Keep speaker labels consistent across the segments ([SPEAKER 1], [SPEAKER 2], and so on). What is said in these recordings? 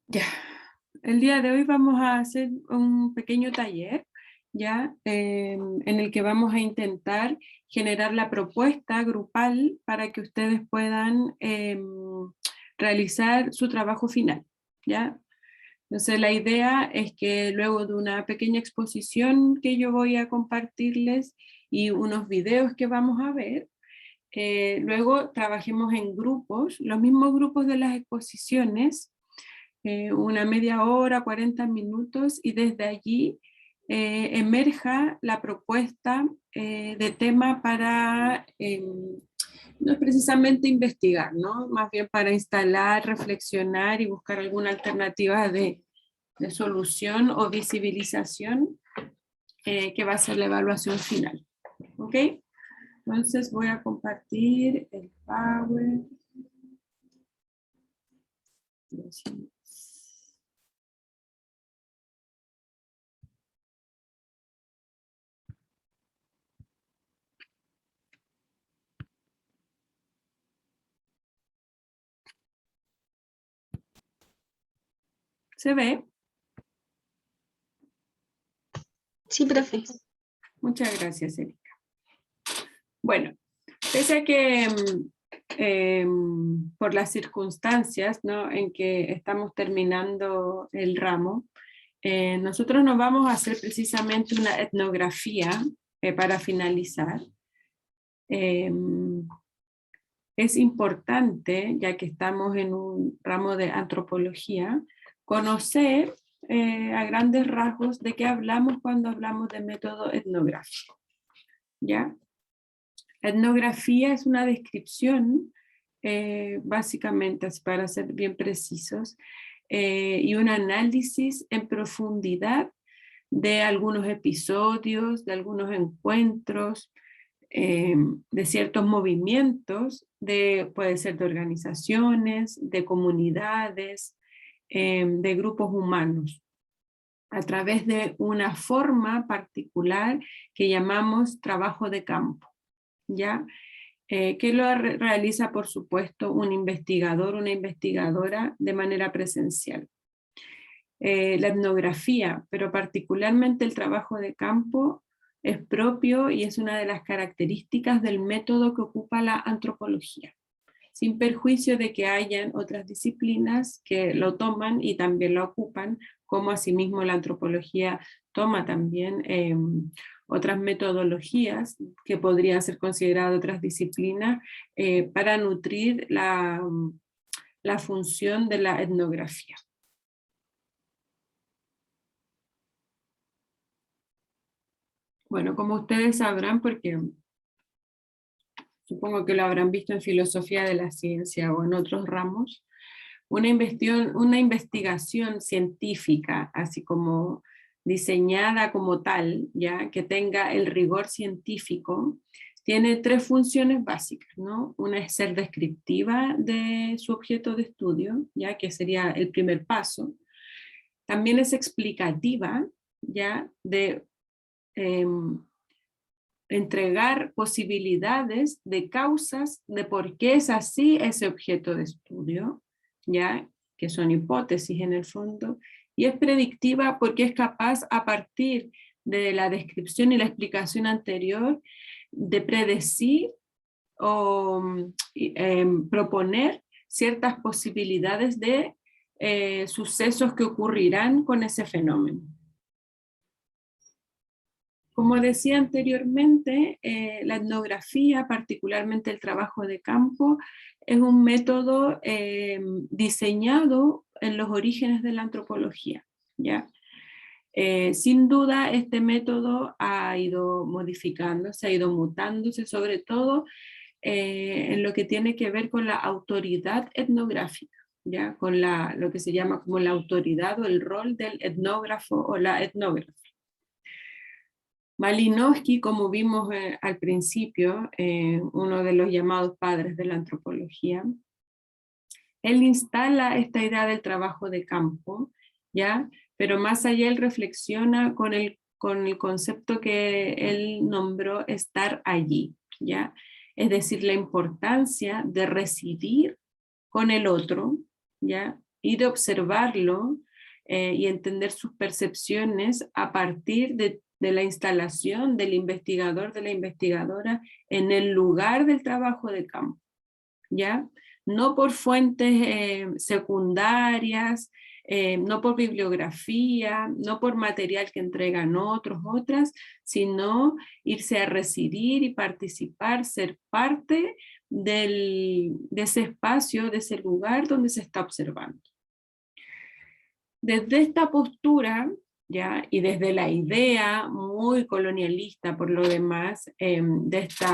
[SPEAKER 1] Ya, el día de hoy vamos a hacer un pequeño taller, ya, en el que vamos a intentar generar la propuesta grupal para que ustedes puedan realizar su trabajo final, ya. Entonces la idea es que luego de una pequeña exposición que yo voy a compartirles y unos videos que vamos a ver, luego trabajemos en grupos, los mismos grupos de las exposiciones, una media hora, 40 minutos, y desde allí emerja la propuesta de tema para, no es precisamente investigar, ¿no? Más bien para instalar, reflexionar y buscar alguna alternativa de solución o visibilización que va a ser la evaluación final. ¿Ok? Entonces voy a compartir el Power. ¿Se ve?
[SPEAKER 2] Sí, profe.
[SPEAKER 1] Muchas gracias, Erika. Bueno, pese a que por las circunstancias, ¿no?, en que estamos terminando el ramo, nosotros nos vamos a hacer precisamente una etnografía para finalizar. Es importante, ya que estamos en un ramo de antropología, conocer a grandes rasgos de qué hablamos cuando hablamos de método etnográfico, ¿ya? La etnografía es una descripción, básicamente, para ser bien precisos, y un análisis en profundidad de algunos episodios, de algunos encuentros, de ciertos movimientos, puede ser de organizaciones, de comunidades, de grupos humanos, a través de una forma particular que llamamos trabajo de campo, ¿ya? Que lo realiza, por supuesto, un investigador, una investigadora de manera presencial. La etnografía, pero particularmente el trabajo de campo, es propio y es una de las características del método que ocupa la antropología, sin perjuicio de que hayan otras disciplinas que lo toman y también lo ocupan, como asimismo la antropología toma también otras metodologías que podrían ser consideradas otras disciplinas para nutrir la función de la etnografía. Bueno, como ustedes sabrán, porque supongo que lo habrán visto en filosofía de la ciencia o en otros ramos, una investigación científica, así como diseñada como tal, ya que tenga el rigor científico, tiene tres funciones básicas, ¿no? Una es ser descriptiva de su objeto de estudio, ya que sería el primer paso. También es explicativa, ya, de entregar posibilidades de causas de por qué es así ese objeto de estudio, ya, que son hipótesis en el fondo, y es predictiva porque es capaz, a partir de la descripción y la explicación anterior, de predecir o proponer ciertas posibilidades de sucesos que ocurrirán con ese fenómeno. Como decía anteriormente, la etnografía, particularmente el trabajo de campo, es un método diseñado en los orígenes de la antropología, ¿ya? Sin duda, este método ha ido modificándose, ha ido mutándose, sobre todo en lo que tiene que ver con la autoridad etnográfica, ¿ya? Con lo que se llama como la autoridad o el rol del etnógrafo o la etnógrafa. Malinowski, como vimos al principio, uno de los llamados padres de la antropología, él instala esta idea del trabajo de campo, ¿ya? Pero más allá él reflexiona con el concepto que él nombró estar allí, ¿ya? Es decir, la importancia de residir con el otro, ¿ya? y de observarlo y entender sus percepciones a partir de la instalación del investigador, de la investigadora en el lugar del trabajo de campo, ¿ya? No por fuentes secundarias, no por bibliografía, no por material que entregan otros, otras, sino irse a residir y participar, ser parte de ese espacio, de ese lugar donde se está observando. Desde esta postura, ¿ya? Y desde la idea muy colonialista, por lo demás, de esta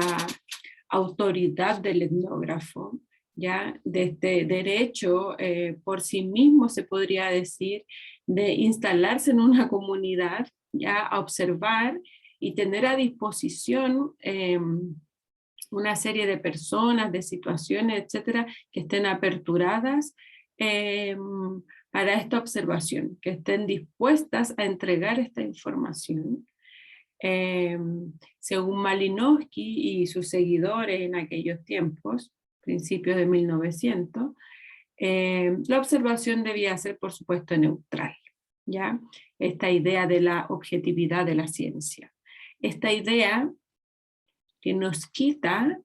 [SPEAKER 1] autoridad del etnógrafo, ¿ya? De este derecho por sí mismo, se podría decir, de instalarse en una comunidad, ya, a observar y tener a disposición una serie de personas, de situaciones, etcétera, que estén aperturadas para esta observación, que estén dispuestas a entregar esta información. Según Malinowski y sus seguidores en aquellos tiempos, principios de 1900, la observación debía ser, por supuesto, neutral, ¿ya? Esta idea de la objetividad de la ciencia. Esta idea que nos quita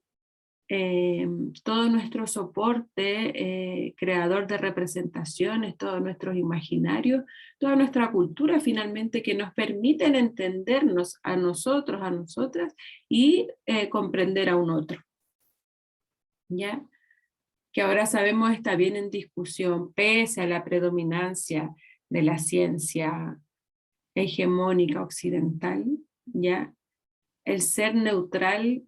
[SPEAKER 1] todo nuestro soporte creador de representaciones, todos nuestros imaginarios, toda nuestra cultura finalmente, que nos permiten entendernos a nosotros, a nosotras, y comprender a un otro. ¿Ya? Que ahora sabemos está bien en discusión, pese a la predominancia de la ciencia hegemónica occidental, ¿ya? El ser neutral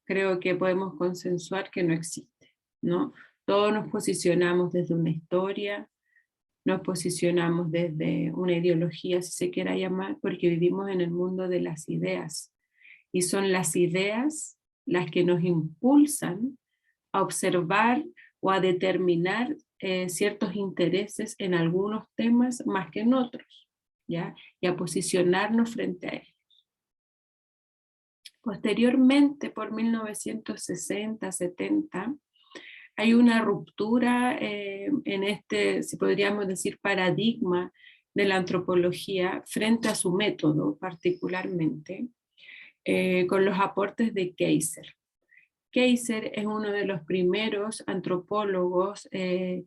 [SPEAKER 1] creo que podemos consensuar que no existe, ¿no? Todos nos posicionamos desde una historia, nos posicionamos desde una ideología, si se quiera llamar, porque vivimos en el mundo de las ideas, y son las ideas las que nos impulsan a observar o a determinar ciertos intereses en algunos temas más que en otros, ¿ya? Y a posicionarnos frente a ellos. Posteriormente, por 1960, 70, hay una ruptura en este, si podríamos decir, paradigma de la antropología frente a su método particularmente, con los aportes de Keiser. Keiser es uno de los primeros antropólogos que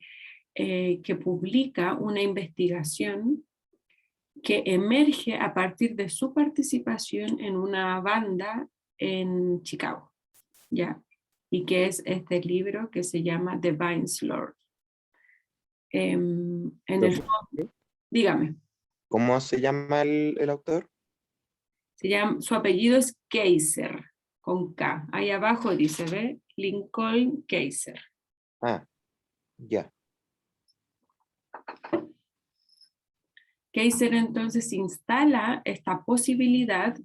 [SPEAKER 1] publica una investigación que emerge a partir de su participación en una banda en Chicago, ¿ya? Y que es este libro que se llama The Vine's Lord. Dígame.
[SPEAKER 3] ¿Cómo se llama el autor?
[SPEAKER 1] Su apellido es Keiser, con K. Ahí abajo dice, ¿ve? Lincoln Keiser.
[SPEAKER 3] Ah, ya.
[SPEAKER 1] Keiser entonces instala esta posibilidad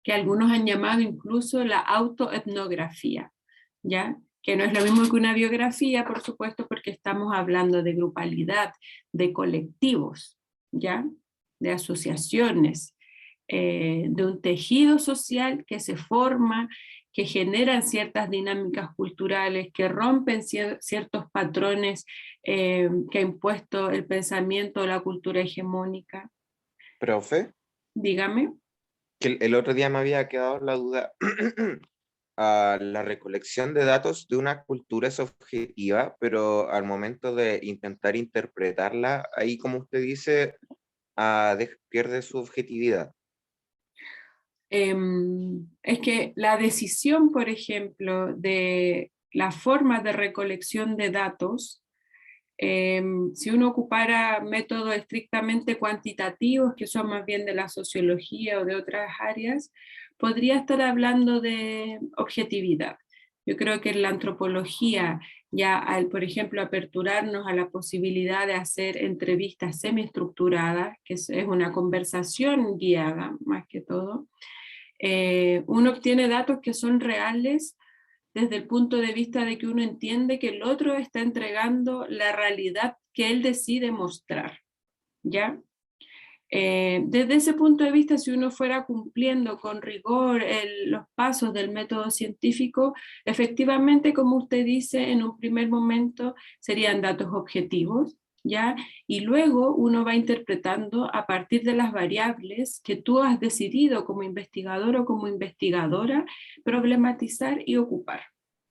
[SPEAKER 1] que algunos han llamado incluso la autoetnografía, ¿ya? Que no es lo mismo que una biografía, por supuesto, porque estamos hablando de grupalidad, de colectivos, ¿ya? De asociaciones, de un tejido social que se forma, que generan ciertas dinámicas culturales, que rompen ciertos patrones que ha impuesto el pensamiento o la cultura hegemónica.
[SPEAKER 3] Profe,
[SPEAKER 1] Dígame.
[SPEAKER 3] que el otro día me había quedado la duda. La recolección de datos de una cultura es objetiva, pero al momento de intentar interpretarla, ahí, como usted dice, pierde su objetividad.
[SPEAKER 1] Es que la decisión, por ejemplo, de la forma de recolección de datos, si uno ocupara métodos estrictamente cuantitativos, que son más bien de la sociología o de otras áreas, podría estar hablando de objetividad. Yo creo que en la antropología, ya al, por ejemplo, aperturarnos a la posibilidad de hacer entrevistas semiestructuradas, que es una conversación guiada más que todo, uno obtiene datos que son reales desde el punto de vista de que uno entiende que el otro está entregando la realidad que él decide mostrar, ¿ya? Desde ese punto de vista, si uno fuera cumpliendo con rigor los pasos del método científico, efectivamente, como usted dice, en un primer momento serían datos objetivos, ¿ya? Y luego uno va interpretando a partir de las variables que tú has decidido como investigador o como investigadora problematizar y ocupar,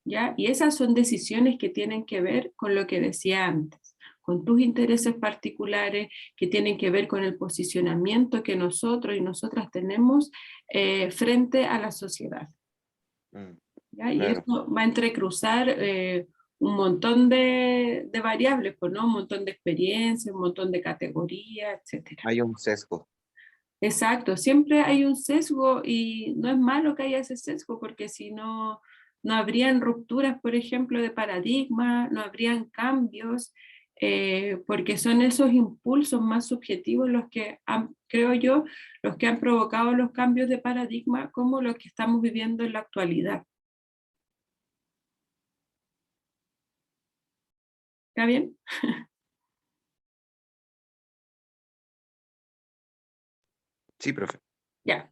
[SPEAKER 1] ¿ya? Y esas son decisiones que tienen que ver con lo que decía antes, con tus intereses particulares, que tienen que ver con el posicionamiento que nosotros y nosotras tenemos frente a la sociedad. ¿Ya? Y
[SPEAKER 3] Claro.
[SPEAKER 1] eso va a entrecruzar un montón de variables, pues, ¿no? Un montón de experiencias, un montón de categorías, etc.
[SPEAKER 3] Hay un sesgo.
[SPEAKER 1] Exacto, siempre hay un sesgo y no es malo que haya ese sesgo, porque si no, no habrían rupturas, por ejemplo, de paradigma, no habrían cambios, porque son esos impulsos más subjetivos los que han, creo yo, los que han provocado los cambios de paradigma como los que estamos viviendo en la actualidad. ¿Está bien?
[SPEAKER 3] Sí, profe.
[SPEAKER 1] Ya.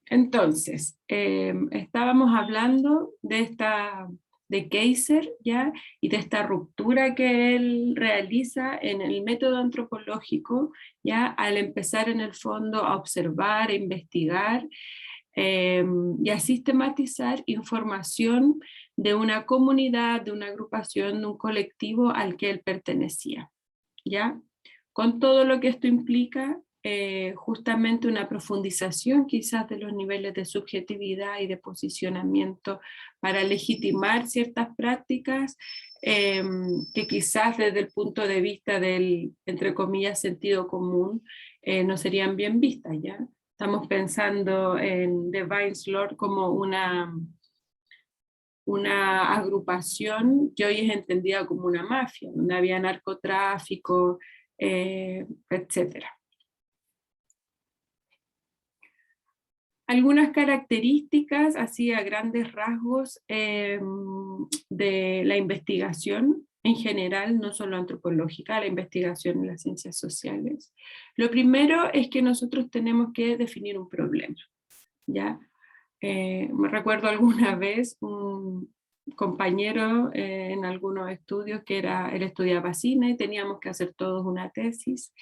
[SPEAKER 1] Entonces, estábamos hablando de Keiser, ¿ya? Y de esta ruptura que él realiza en el método antropológico, ¿ya? Al empezar en el fondo a observar, a investigar y a sistematizar información de una comunidad, de una agrupación, de un colectivo al que él pertenecía, ¿ya? Con todo lo que esto implica, justamente una profundización quizás de los niveles de subjetividad y de posicionamiento para legitimar ciertas prácticas que quizás desde el punto de vista del, entre comillas, sentido común, no serían bien vistas, ¿ya? Estamos pensando en The Vine's Lord como una agrupación que hoy es entendida como una mafia, donde había narcotráfico, etcétera. Algunas características, así a grandes rasgos, de la investigación en general, no solo antropológica, la investigación en las ciencias sociales. Lo primero es que nosotros tenemos que definir un problema, ¿ya? Me recuerdo alguna vez un compañero en algunos estudios que él estudiaba cine y teníamos que hacer todos una tesis.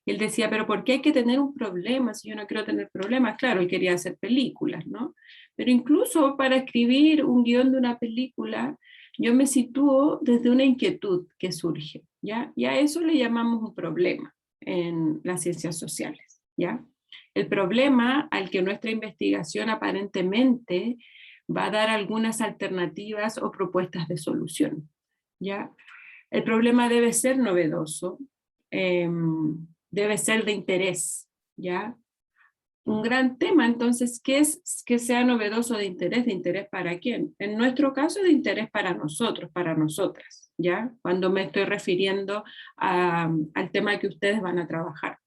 [SPEAKER 1] Y él decía, pero ¿por qué hay que tener un problema si yo no quiero tener problemas? Claro, él quería hacer películas, ¿no? Pero incluso para escribir un guión de una película, yo me sitúo desde una inquietud que surge, ¿ya? Y a eso le llamamos un problema en las ciencias sociales, ¿ya? El problema al que nuestra investigación aparentemente va a dar algunas alternativas o propuestas de solución, ¿ya? El problema debe ser novedoso, debe ser de interés, ¿ya? Un gran tema, entonces, ¿qué es que sea novedoso de interés? ¿De interés para quién? En nuestro caso, de interés para nosotros, para nosotras, ¿ya? Cuando me estoy refiriendo al tema que ustedes van a trabajar.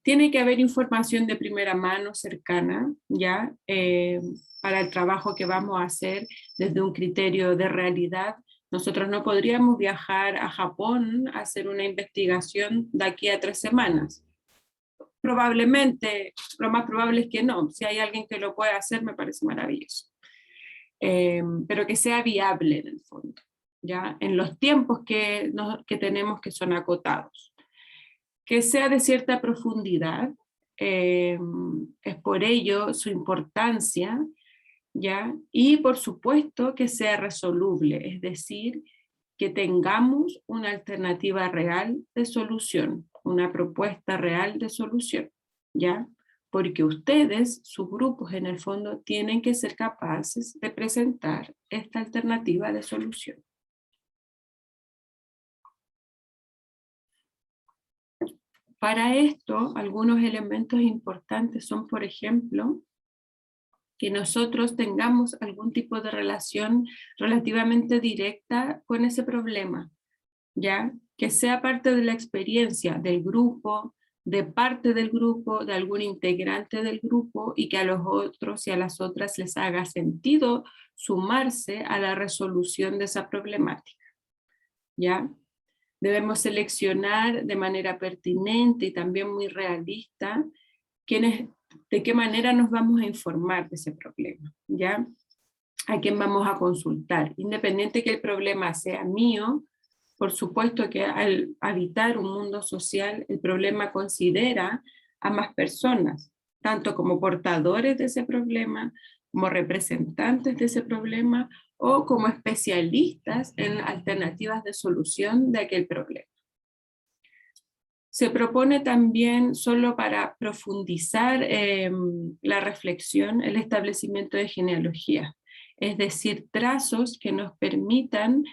[SPEAKER 1] Tiene que haber información de primera mano, cercana, ¿ya? Para el trabajo que vamos a hacer desde un criterio de realidad. Nosotros no podríamos viajar a Japón a hacer una investigación de aquí a 3 semanas. Probablemente, lo más probable es que no. Si hay alguien que lo pueda hacer, me parece maravilloso. Pero que sea viable en el fondo, ¿ya? En los tiempos que tenemos, que son acotados. Que sea de cierta profundidad, es por ello su importancia, ¿ya? Y por supuesto que sea resoluble, es decir, que tengamos una alternativa real de solución, una propuesta real de solución, ¿ya? Porque ustedes, sus grupos en el fondo, tienen que ser capaces de presentar esta alternativa de solución. Para esto, algunos elementos importantes son, por ejemplo, que nosotros tengamos algún tipo de relación relativamente directa con ese problema, ¿ya? Que sea parte de la experiencia del grupo, de parte del grupo, de algún integrante del grupo, y que a los otros y a las otras les haga sentido sumarse a la resolución de esa problemática, ¿ya? Debemos seleccionar de manera pertinente y también muy realista de qué manera nos vamos a informar de ese problema, ¿ya? A quién vamos a consultar. Independiente que el problema sea mío, por supuesto que al habitar un mundo social, el problema considera a más personas, tanto como portadores de ese problema, como representantes de ese problema, o como especialistas en alternativas de solución de aquel problema. Se propone también, solo para profundizar la reflexión, el establecimiento de genealogías, es decir, trazos que nos permitan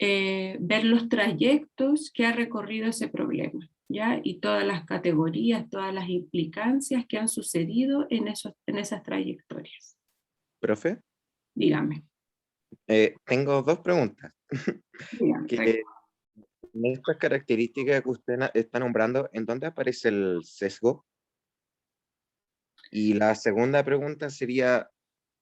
[SPEAKER 1] ver los trayectos que ha recorrido ese problema, ¿ya? Y todas las categorías, todas las implicancias que han sucedido en esas trayectorias.
[SPEAKER 3] Profe,
[SPEAKER 1] Dígame.
[SPEAKER 3] tengo dos preguntas.
[SPEAKER 1] Dígame.
[SPEAKER 3] Que en estas características que usted está nombrando, ¿en dónde aparece el sesgo? Y la segunda pregunta sería,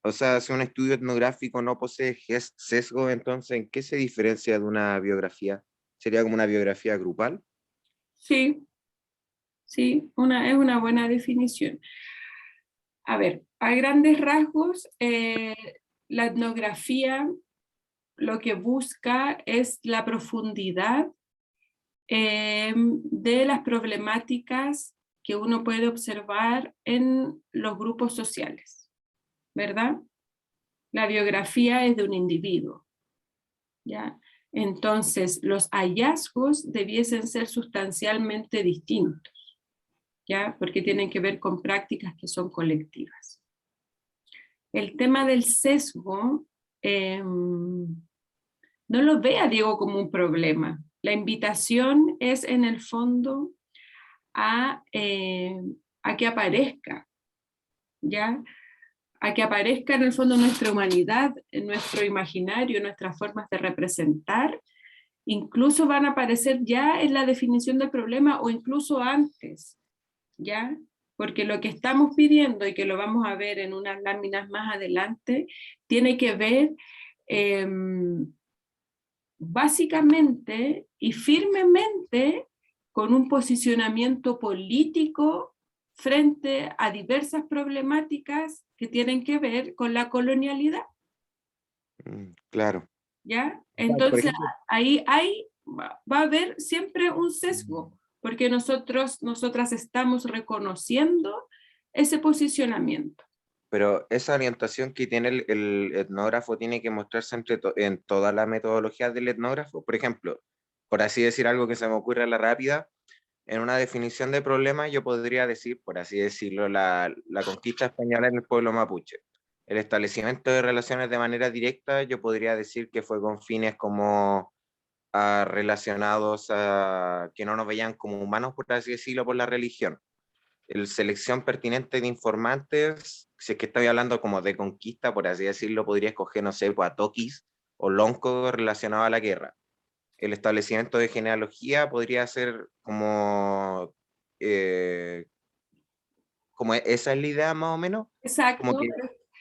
[SPEAKER 3] o sea, si un estudio etnográfico no posee sesgo, entonces, ¿en qué se diferencia de una biografía? ¿Sería como una biografía grupal?
[SPEAKER 1] Sí, sí, es una buena definición. A ver, a grandes rasgos, la etnografía lo que busca es la profundidad de las problemáticas que uno puede observar en los grupos sociales, ¿verdad? La biografía es de un individuo, ¿ya? Entonces, los hallazgos debiesen ser sustancialmente distintos, ¿ya? Porque tienen que ver con prácticas que son colectivas. El tema del sesgo, no lo vea, Diego, como un problema. La invitación es, en el fondo, a que aparezca, ¿ya? A que aparezca, en el fondo, nuestra humanidad, nuestro imaginario, nuestras formas de representar. Incluso van a aparecer ya en la definición del problema o incluso antes, ¿ya? Porque lo que estamos pidiendo, y que lo vamos a ver en unas láminas más adelante, tiene que ver básicamente y firmemente con un posicionamiento político frente a diversas problemáticas que tienen que ver con la colonialidad.
[SPEAKER 3] Claro.
[SPEAKER 1] ¿Ya?
[SPEAKER 3] Por
[SPEAKER 1] Entonces
[SPEAKER 3] ejemplo,
[SPEAKER 1] ahí va a haber siempre un sesgo, porque nosotras estamos reconociendo ese posicionamiento.
[SPEAKER 3] pero esa orientación que tiene el etnógrafo tiene que mostrarse en toda la metodología del etnógrafo. Por ejemplo, por así decir algo que se me ocurre a la rápida, en una definición de problema yo podría decir, por así decirlo, la conquista española en el pueblo mapuche. El establecimiento de relaciones de manera directa, yo podría decir que fue con fines como relacionados a que no nos veían como humanos, por así decirlo, por la religión. El selección pertinente de informantes, si es que estoy hablando como de conquista, por así decirlo, podría escoger, no sé, pues, a Toquis o Lonco relacionado a la guerra. El establecimiento de genealogía podría ser como esa es la idea más o menos, como
[SPEAKER 1] Exacto,
[SPEAKER 3] que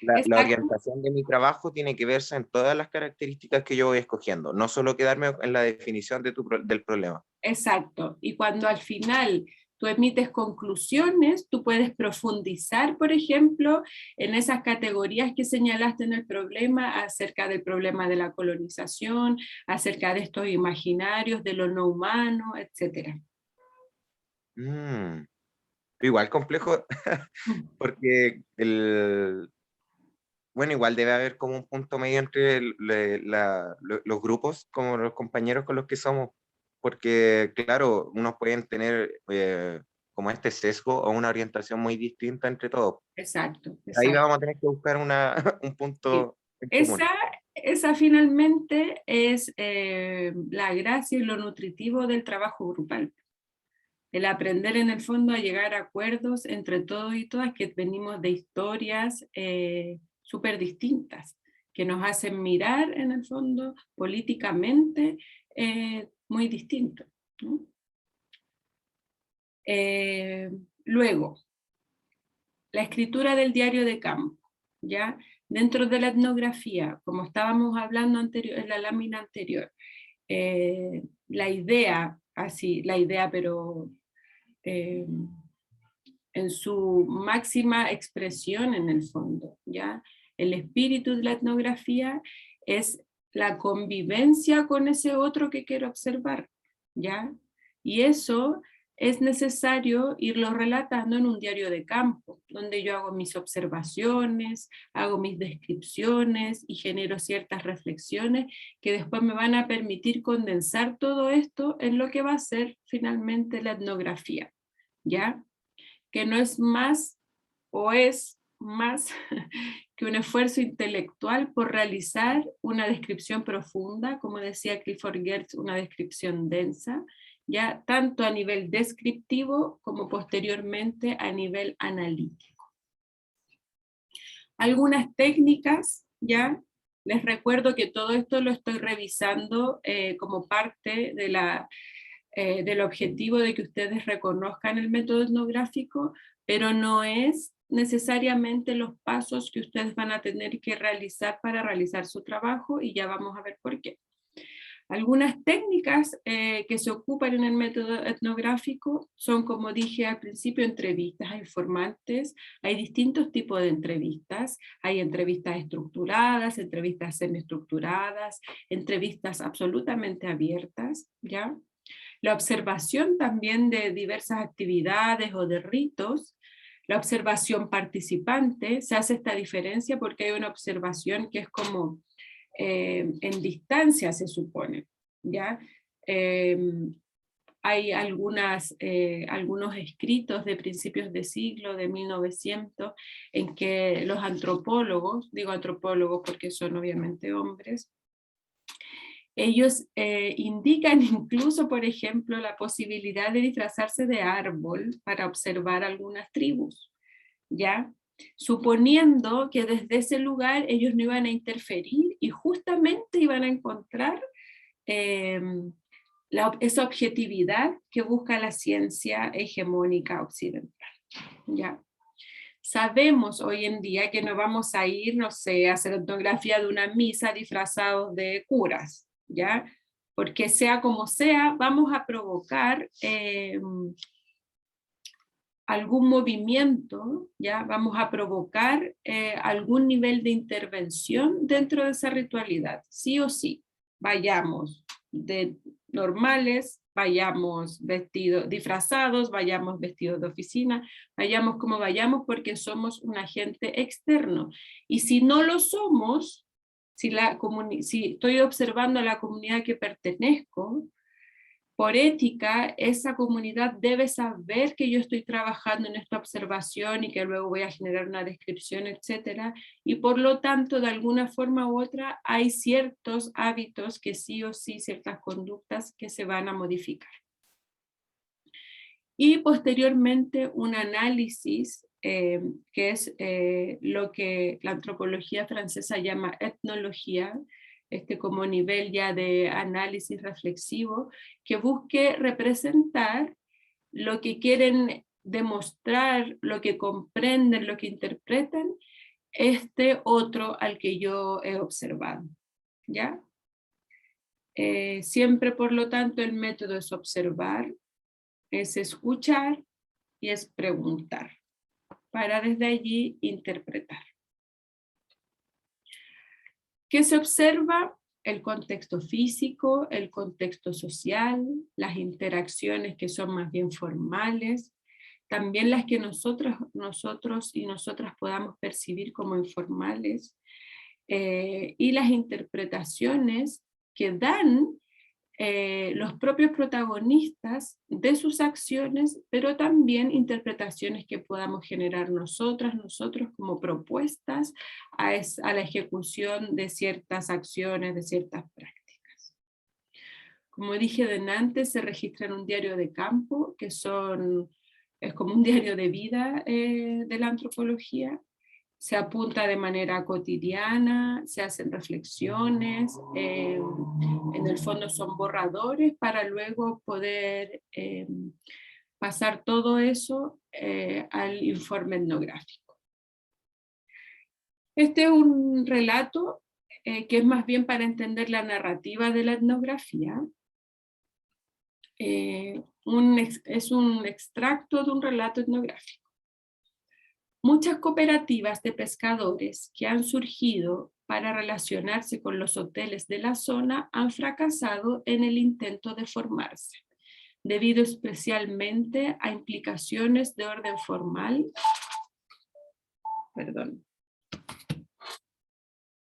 [SPEAKER 3] la
[SPEAKER 1] exacto.
[SPEAKER 3] orientación de mi trabajo tiene que verse en todas las características que yo voy escogiendo, no solo quedarme en la definición del problema.
[SPEAKER 1] Exacto. Y cuando al final tú emites conclusiones, tú puedes profundizar, por ejemplo, en esas categorías que señalaste en el problema, acerca del problema de la colonización, acerca de estos imaginarios, de lo no humano, etc.
[SPEAKER 3] Igual complejo, porque bueno, igual debe haber como un punto medio entre los grupos, como los compañeros con los que somos, porque claro, unos pueden tener como este sesgo o una orientación muy distinta entre todos.
[SPEAKER 1] Exacto,
[SPEAKER 3] Ahí
[SPEAKER 1] exacto.
[SPEAKER 3] vamos a tener que buscar un
[SPEAKER 1] Sí.
[SPEAKER 3] punto en común.
[SPEAKER 1] Esa finalmente es la gracia y lo nutritivo del trabajo grupal. El aprender en el fondo a llegar a acuerdos entre todos y todas que venimos de historias súper distintas, que nos hacen mirar en el fondo políticamente muy distinto, ¿no? Luego, la escritura del diario de campo, ¿ya? Dentro de la etnografía, como estábamos hablando en la lámina anterior, la idea, pero en su máxima expresión en el fondo, ¿ya? El espíritu de la etnografía es la convivencia con ese otro que quiero observar, ¿ya? Y eso es necesario irlo relatando en un diario de campo, donde yo hago mis observaciones, hago mis descripciones y genero ciertas reflexiones que después me van a permitir condensar todo esto en lo que va a ser finalmente la etnografía, ¿ya? Que no es más o es más que un esfuerzo intelectual por realizar una descripción profunda, como decía Clifford Geertz, una descripción densa, ya tanto a nivel descriptivo como posteriormente a nivel analítico. Algunas técnicas, ya les recuerdo que todo esto lo estoy revisando como parte de del objetivo de que ustedes reconozcan el método etnográfico, pero no es necesariamente los pasos que ustedes van a tener que realizar para realizar su trabajo, y ya vamos a ver por qué. Algunas técnicas que se ocupan en el método etnográfico son, como dije al principio, entrevistas a informantes. Hay distintos tipos de entrevistas. Hay entrevistas estructuradas, entrevistas semiestructuradas, entrevistas absolutamente abiertas, ¿ya? La observación también de diversas actividades o de ritos. La observación participante, se hace esta diferencia porque hay una observación que es como en distancia, se supone, ¿ya? Hay algunos escritos de principios de siglo, de 1900, en que los antropólogos, digo antropólogos porque son obviamente hombres, ellos indican incluso, por ejemplo, la posibilidad de disfrazarse de árbol para observar algunas tribus, ¿ya? Suponiendo que desde ese lugar ellos no iban a interferir y justamente iban a encontrar esa objetividad que busca la ciencia hegemónica occidental, ¿ya? Sabemos hoy en día que no vamos a ir, no sé, a hacer etnografía de una misa disfrazados de curas, ¿ya? Porque sea como sea, vamos a provocar algún movimiento, ¿ya? Vamos a provocar algún nivel de intervención dentro de esa ritualidad, sí o sí. Vayamos de normales, vayamos vestidos, disfrazados, vayamos vestidos de oficina, vayamos como vayamos, porque somos un agente externo. Y si no lo somos, si estoy observando a la comunidad que pertenezco, por ética, esa comunidad debe saber que yo estoy trabajando en esta observación y que luego voy a generar una descripción, etcétera, y por lo tanto, de alguna forma u otra, hay ciertos hábitos que sí o sí, ciertas conductas que se van a modificar. Y posteriormente un análisis, que es lo que la antropología francesa llama etnología, como nivel ya de análisis reflexivo, que busque representar lo que quieren demostrar, lo que comprenden, lo que interpretan, este otro al que yo he observado, ¿ya? Siempre, por lo tanto, el método es observar, es escuchar y es preguntar, para desde allí interpretar. ¿Qué se observa? El contexto físico, el contexto social, las interacciones que son más bien formales, también las que nosotros y nosotras podamos percibir como informales, y las interpretaciones que dan los propios protagonistas de sus acciones, pero también interpretaciones que podamos generar nosotros como propuestas a la ejecución de ciertas acciones, de ciertas prácticas. Como dije delante, se registra en un diario de campo, que es como un diario de vida de la antropología. Se apunta de manera cotidiana, se hacen reflexiones, en el fondo son borradores para luego poder pasar todo eso al informe etnográfico. Este es un relato que es más bien para entender la narrativa de la etnografía. Es un extracto de un relato etnográfico. Muchas cooperativas de pescadores que han surgido para relacionarse con los hoteles de la zona han fracasado en el intento de formarse, debido especialmente a implicaciones de orden formal,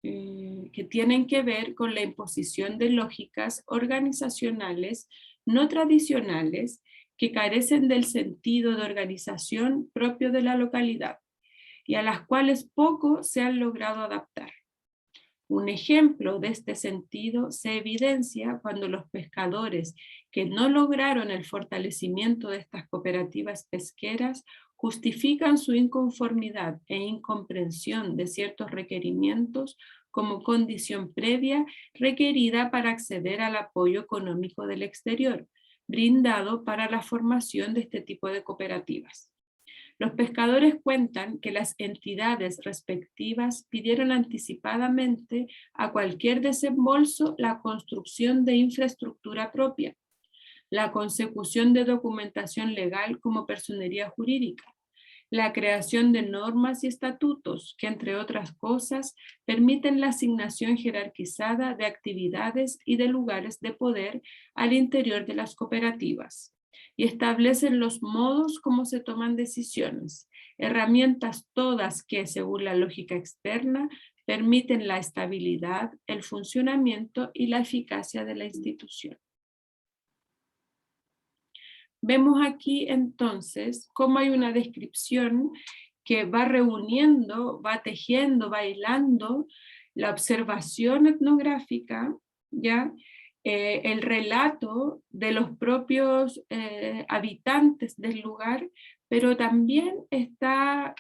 [SPEAKER 1] que tienen que ver con la imposición de lógicas organizacionales no tradicionales que carecen del sentido de organización propio de la localidad y a las cuales poco se han logrado adaptar. Un ejemplo de este sentido se evidencia cuando los pescadores que no lograron el fortalecimiento de estas cooperativas pesqueras justifican su inconformidad e incomprensión de ciertos requerimientos como condición previa requerida para acceder al apoyo económico del exterior, brindado para la formación de este tipo de cooperativas. Los pescadores cuentan que las entidades respectivas pidieron anticipadamente a cualquier desembolso la construcción de infraestructura propia, la consecución de documentación legal como personería jurídica, la creación de normas y estatutos que, entre otras cosas, permiten la asignación jerarquizada de actividades y de lugares de poder al interior de las cooperativas, y establecen los modos como se toman decisiones, herramientas todas que, según la lógica externa, permiten la estabilidad, el funcionamiento y la eficacia de la institución. Vemos aquí entonces cómo hay una descripción que va reuniendo, va tejiendo, va hilando la observación etnográfica, ¿ya? El relato de los propios habitantes del lugar, pero también está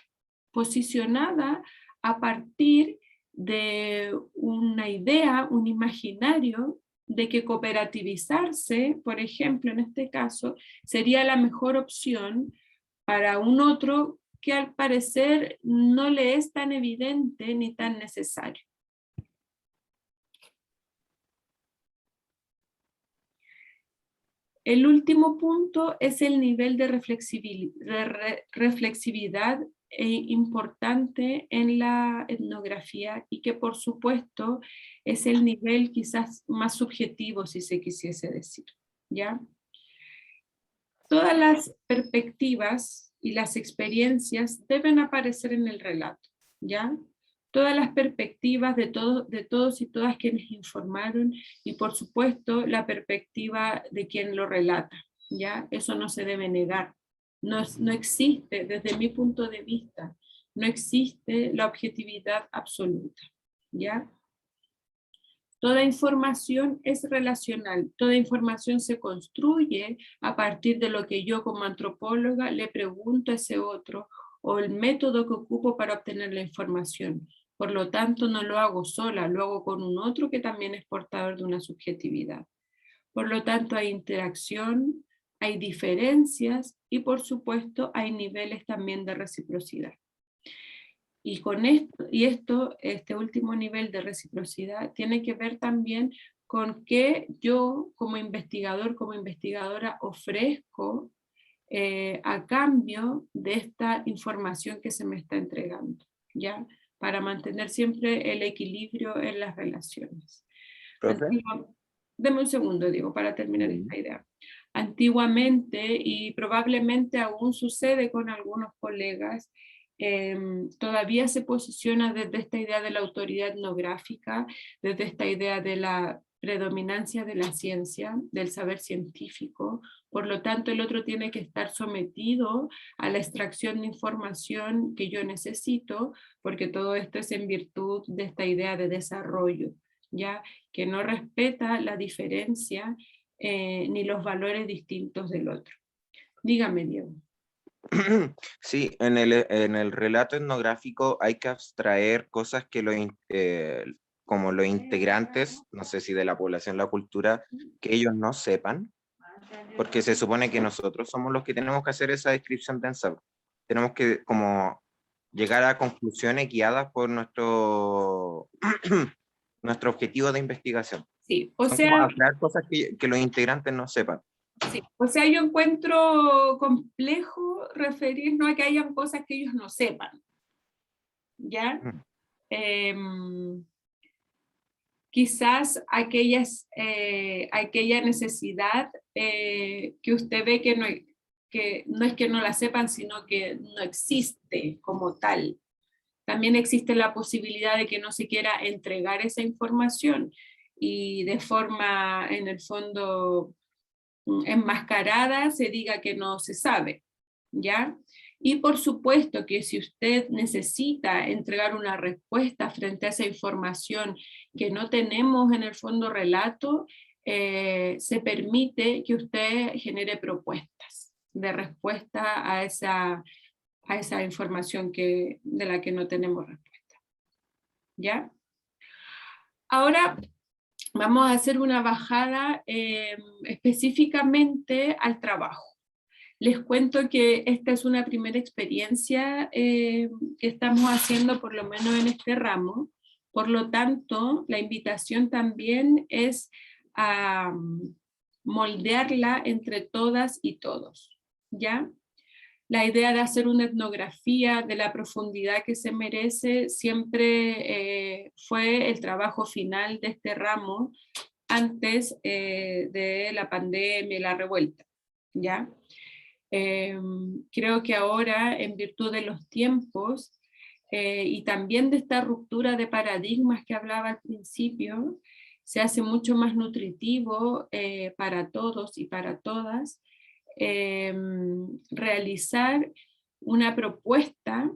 [SPEAKER 1] posicionada a partir de una idea, un imaginario de que cooperativizarse, por ejemplo, en este caso, sería la mejor opción para un otro que al parecer no le es tan evidente ni tan necesario. El último punto es el nivel de reflexividad importante en la etnografía y que por supuesto es el nivel quizás más subjetivo, si se quisiese decir, ¿ya? Todas las perspectivas y las experiencias deben aparecer en el relato, ¿ya? Todas las perspectivas de todos y todas quienes informaron y por supuesto la perspectiva de quien lo relata, ¿ya? Eso no se debe negar. No existe, desde mi punto de vista, no existe la objetividad absoluta, ¿ya? Toda información es relacional, toda información se construye a partir de lo que yo como antropóloga le pregunto a ese otro o el método que ocupo para obtener la información. Por lo tanto, no lo hago sola, lo hago con un otro que también es portador de una subjetividad. Por lo tanto, hay interacción, hay diferencias y por supuesto hay niveles también de reciprocidad. Y con esto, este último nivel de reciprocidad tiene que ver también con que yo como investigador, como investigadora ofrezco a cambio de esta información que se me está entregando, ¿ya? Para mantener siempre el equilibrio en las relaciones. Deme un segundo, digo, para terminar esta idea. Antiguamente, y probablemente aún sucede con algunos colegas, todavía se posiciona desde esta idea de la autoridad etnográfica, desde esta idea de la predominancia de la ciencia, del saber científico. Por lo tanto, el otro tiene que estar sometido a la extracción de información que yo necesito, porque todo esto es en virtud de esta idea de desarrollo, ¿ya? Que no respeta la diferencia ni los valores distintos del otro. Dígame, Diego.
[SPEAKER 3] Sí, en el relato etnográfico hay que abstraer cosas que como los integrantes, no sé si de la población, la cultura, que ellos no sepan, porque se supone que nosotros somos los que tenemos que hacer esa descripción densa. Tenemos que como llegar a conclusiones guiadas por nuestro objetivo de investigación.
[SPEAKER 1] Sí, o
[SPEAKER 3] Son como
[SPEAKER 1] sea,
[SPEAKER 3] aclarar cosas que los integrantes no sepan.
[SPEAKER 1] sí, o sea, yo encuentro complejo referirnos a que hayan cosas que ellos no sepan, ¿ya?
[SPEAKER 3] Mm.
[SPEAKER 1] Quizás aquella necesidad que usted ve que no es que no la sepan, sino que no existe como tal. También existe la posibilidad de que no se quiera entregar esa información y de forma, en el fondo, enmascarada se diga que no se sabe, ¿ya? Y por supuesto que si usted necesita entregar una respuesta frente a esa información que no tenemos en el fondo relato, se permite que usted genere propuestas de respuesta a esa información de la que no tenemos respuesta, ¿ya? Ahora vamos a hacer una bajada específicamente al trabajo. Les cuento que esta es una primera experiencia que estamos haciendo por lo menos en este ramo. Por lo tanto, la invitación también es a moldearla entre todas y todos, ¿ya? La idea de hacer una etnografía de la profundidad que se merece siempre fue el trabajo final de este ramo antes de la pandemia y la revuelta, ¿ya? Creo que ahora, en virtud de los tiempos y también de esta ruptura de paradigmas que hablaba al principio, se hace mucho más nutritivo para todos y para todas realizar una propuesta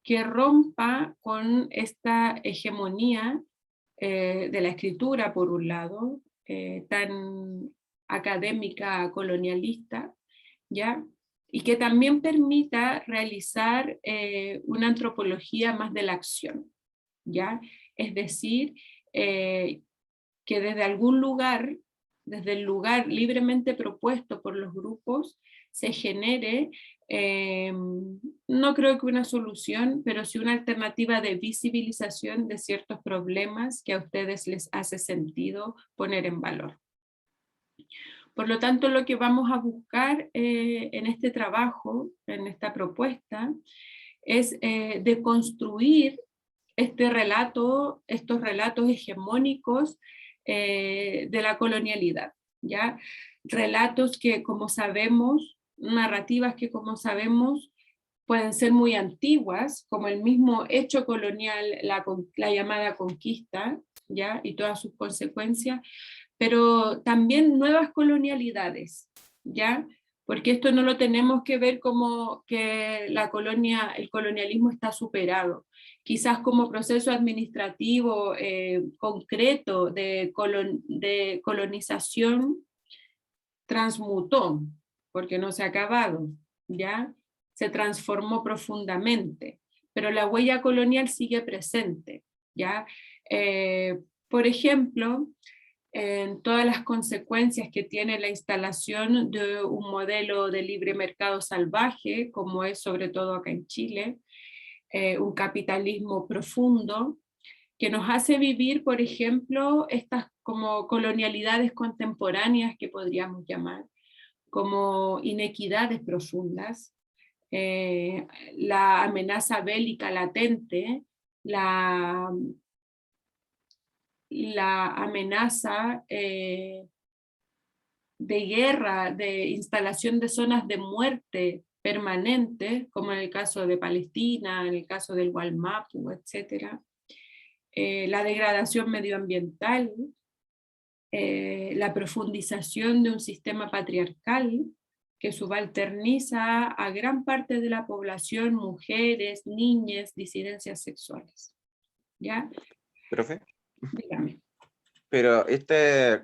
[SPEAKER 1] que rompa con esta hegemonía de la escritura, por un lado, tan académica colonialista, ¿ya? Y que también permita realizar una antropología más de la acción, ¿ya? Es decir, que desde algún lugar, desde el lugar libremente propuesto por los grupos, se genere, no creo que una solución, pero sí una alternativa de visibilización de ciertos problemas que a ustedes les hace sentido poner en valor. Por lo tanto, lo que vamos a buscar en este trabajo, en esta propuesta, es deconstruir este relato, estos relatos hegemónicos de la colonialidad, ¿ya? Relatos que, como sabemos, narrativas que, como sabemos, pueden ser muy antiguas, como el mismo hecho colonial, la llamada conquista, ¿ya? Y todas sus consecuencias, pero también nuevas colonialidades, ¿ya? Porque esto no lo tenemos que ver como que el colonialismo está superado, quizás como proceso administrativo concreto de colonización transmutó, porque no se ha acabado, ¿ya? Se transformó profundamente, pero la huella colonial sigue presente, ¿ya? Por ejemplo, en todas las consecuencias que tiene la instalación de un modelo de libre mercado salvaje, como es sobre todo acá en Chile, un capitalismo profundo, que nos hace vivir, por ejemplo, estas como colonialidades contemporáneas que podríamos llamar, como inequidades profundas, la amenaza bélica latente, la amenaza de guerra, de instalación de zonas de muerte permanentes, como en el caso de Palestina, en el caso del Gualmapu, etc. La degradación medioambiental, la profundización de un sistema patriarcal que subalterniza a gran parte de la población, mujeres, niñas, disidencias sexuales. ¿Ya?
[SPEAKER 3] ¿Profe?
[SPEAKER 1] Dígame.
[SPEAKER 3] Pero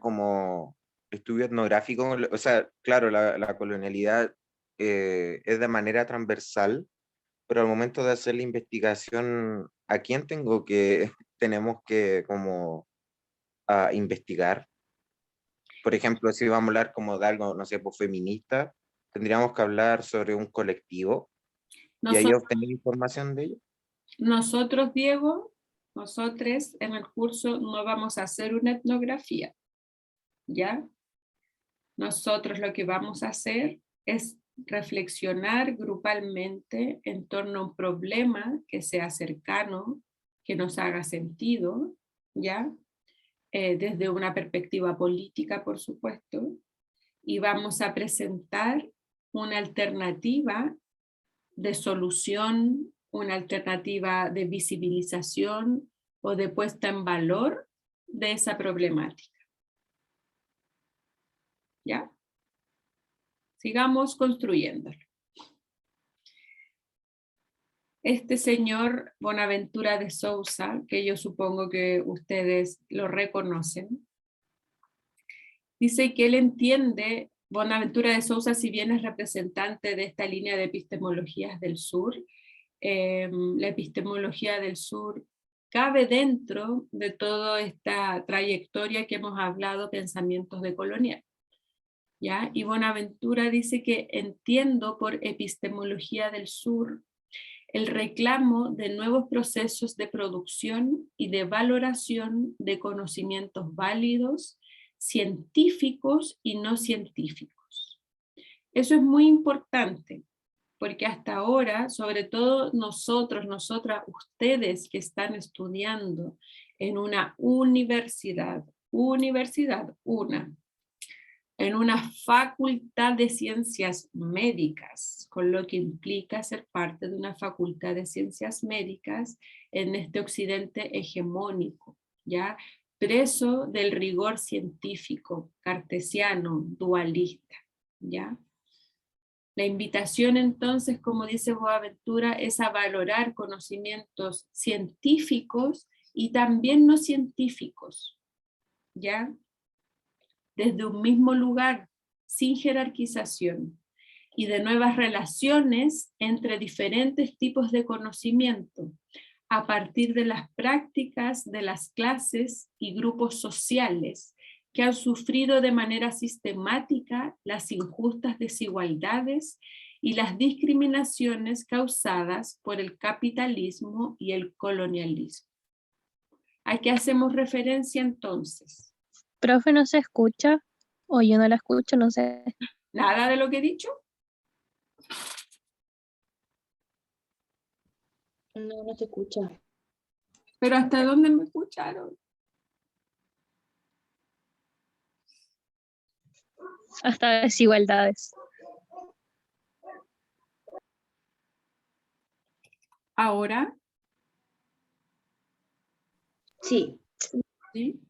[SPEAKER 3] como estudio etnográfico, o sea, claro, la colonialidad es de manera transversal, pero al momento de hacer la investigación, ¿a quién tenemos que como investigar? Por ejemplo, si vamos a hablar como de algo, no sé, pues feminista, tendríamos que hablar sobre un colectivo y ahí
[SPEAKER 1] Nosotros,
[SPEAKER 3] obtener información de ello.
[SPEAKER 1] nosotros, Diego, nosotros en el curso no vamos a hacer una etnografía, ¿ya? Nosotros lo que vamos a hacer es reflexionar grupalmente en torno a un problema que sea cercano, que nos haga sentido, ¿ya? Desde una perspectiva política, por supuesto, y vamos a presentar una alternativa de solución, una alternativa de visibilización o de puesta en valor de esa problemática. ¿Ya? Sigamos construyéndolo. Este señor Bonaventura de Sousa, que yo supongo que ustedes lo reconocen, dice que él entiende, Bonaventura de Sousa, si bien es representante de esta línea de epistemologías del sur, la epistemología del sur cabe dentro de toda esta trayectoria que hemos hablado, pensamientos decoloniales. ¿Ya? Y Bonaventura dice que entiendo por epistemología del sur el reclamo de nuevos procesos de producción y de valoración de conocimientos válidos, científicos y no científicos. Eso es muy importante, porque hasta ahora, sobre todo nosotros, nosotras, ustedes que están estudiando en una universidad, en una facultad de ciencias médicas, con lo que implica ser parte de una facultad de ciencias médicas en este occidente hegemónico, ¿ya? Preso del rigor científico, cartesiano, dualista, ¿ya? La invitación entonces, como dice Boaventura, es a valorar conocimientos científicos y también no científicos, ¿ya? Desde un mismo lugar, sin jerarquización, y de nuevas relaciones entre diferentes tipos de conocimiento, a partir de las prácticas de las clases y grupos sociales que han sufrido de manera sistemática las injustas desigualdades y las discriminaciones causadas por el capitalismo y el colonialismo. ¿A qué hacemos referencia entonces?
[SPEAKER 4] Profe, ¿no se escucha? O yo no la escucho, no sé.
[SPEAKER 1] ¿Nada de lo que he dicho?
[SPEAKER 2] No, no se escucha.
[SPEAKER 1] ¿Pero hasta dónde me escucharon?
[SPEAKER 4] Hasta desigualdades.
[SPEAKER 1] ¿Ahora?
[SPEAKER 2] Sí.
[SPEAKER 1] ¿Sí?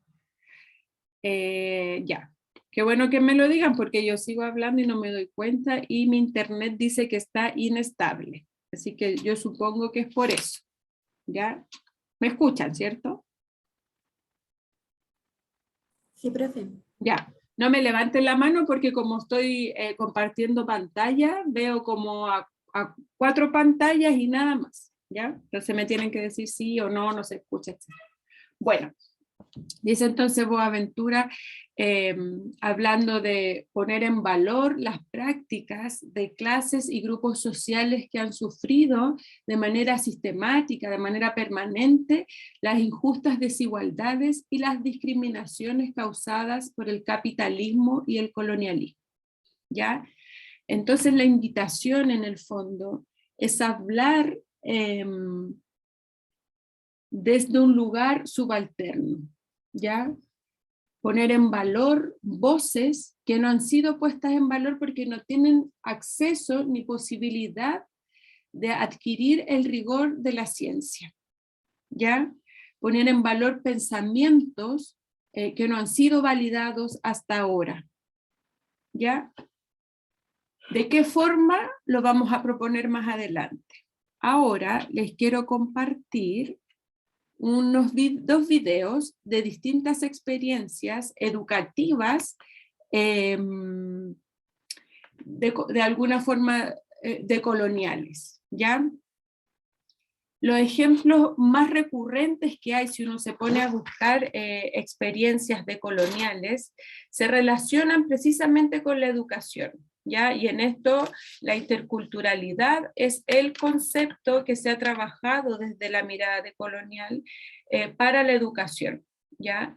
[SPEAKER 1] Ya. Qué bueno que me lo digan porque yo sigo hablando y no me doy cuenta y mi internet dice que está inestable. Así que yo supongo que es por eso. ¿Ya? ¿Me escuchan, cierto?
[SPEAKER 2] Sí, profe.
[SPEAKER 1] Ya. No me levanten la mano porque como estoy compartiendo pantalla, veo como a 4 pantallas y nada más. ¿Ya? Entonces me tienen que decir sí o no, no se escucha, etc. Bueno. Dice entonces Boaventura, hablando de poner en valor las prácticas de clases y grupos sociales que han sufrido de manera sistemática, de manera permanente, las injustas desigualdades y las discriminaciones causadas por el capitalismo y el colonialismo. ¿Ya? Entonces la invitación en el fondo es hablar desde un lugar subalterno, ¿ya? Poner en valor voces que no han sido puestas en valor porque no tienen acceso ni posibilidad de adquirir el rigor de la ciencia, ¿ya? Poner en valor pensamientos que no han sido validados hasta ahora, ¿ya? ¿De qué forma lo vamos a proponer más adelante? Ahora les quiero compartir dos videos de distintas experiencias educativas de alguna forma decoloniales, ¿ya? Los ejemplos más recurrentes que hay, si uno se pone a buscar experiencias decoloniales, se relacionan precisamente con la educación, ¿ya? Y en esto la interculturalidad es el concepto que se ha trabajado desde la mirada decolonial para la educación, ¿ya?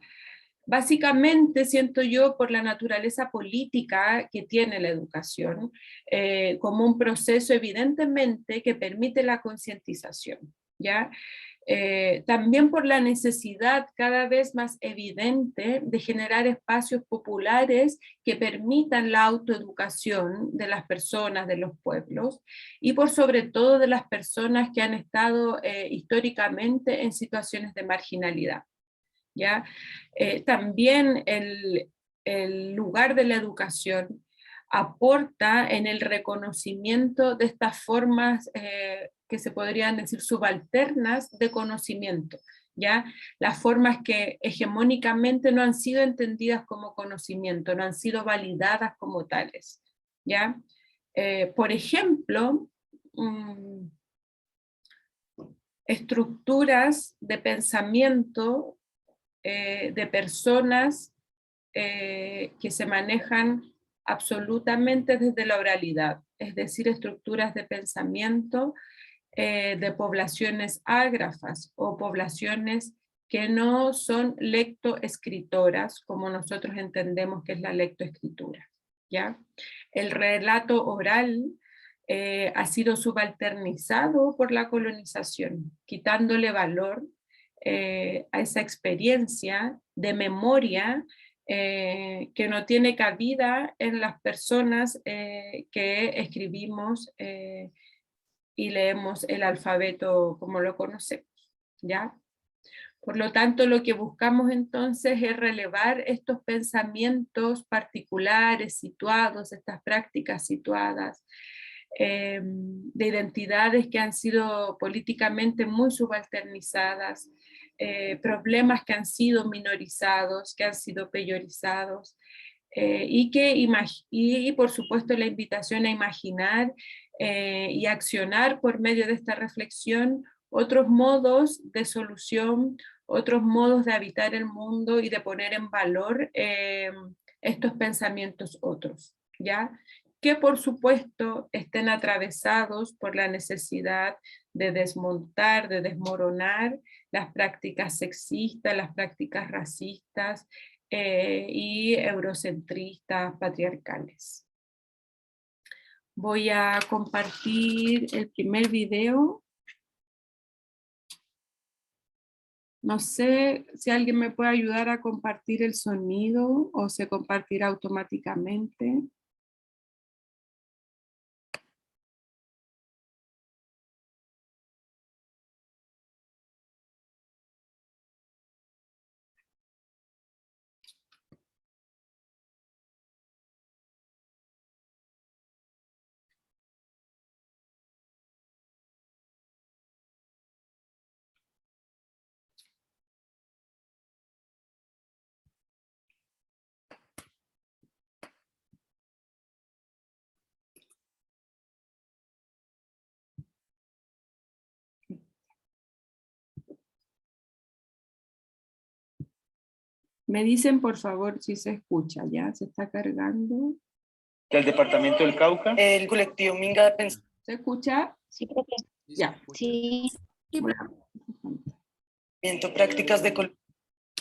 [SPEAKER 1] Básicamente, siento yo, por la naturaleza política que tiene la educación, como un proceso evidentemente que permite la concientización, ¿ya? También por la necesidad cada vez más evidente de generar espacios populares que permitan la autoeducación de las personas, de los pueblos, y por sobre todo de las personas que han estado históricamente en situaciones de marginalidad. ¿Ya? También el lugar de la educación aporta en el reconocimiento de estas formas que se podrían decir subalternas de conocimiento, ¿ya? Las formas que hegemónicamente no han sido entendidas como conocimiento, no han sido validadas como tales, ¿ya? Por ejemplo, estructuras de pensamiento de personas que se manejan absolutamente desde la oralidad, es decir, estructuras de pensamiento de poblaciones ágrafas o poblaciones que no son lectoescritoras, como nosotros entendemos que es la lectoescritura, ¿ya? El relato oral ha sido subalternizado por la colonización, quitándole valor a esa experiencia de memoria que no tiene cabida en las personas que escribimos y leemos el alfabeto como lo conocemos, ¿ya? Por lo tanto, lo que buscamos entonces es relevar estos pensamientos particulares, situados, estas prácticas situadas, de identidades que han sido políticamente muy subalternizadas, problemas que han sido minorizados, que han sido peyorizados, y por supuesto la invitación a imaginar y accionar por medio de esta reflexión otros modos de solución, otros modos de habitar el mundo y de poner en valor estos pensamientos otros, ¿ya? Que por supuesto estén atravesados por la necesidad de desmontar, de desmoronar las prácticas sexistas, las prácticas racistas y eurocentristas, patriarcales. Voy a compartir el primer video. No sé si alguien me puede ayudar a compartir el sonido o se compartirá automáticamente. Me dicen por favor si se escucha, ¿ya? Se está cargando.
[SPEAKER 5] Del departamento del Cauca. El colectivo Minga de Pensamiento.
[SPEAKER 1] ¿Se escucha?
[SPEAKER 2] Sí, profe.
[SPEAKER 1] Ya.
[SPEAKER 2] Sí.
[SPEAKER 5] Prácticas de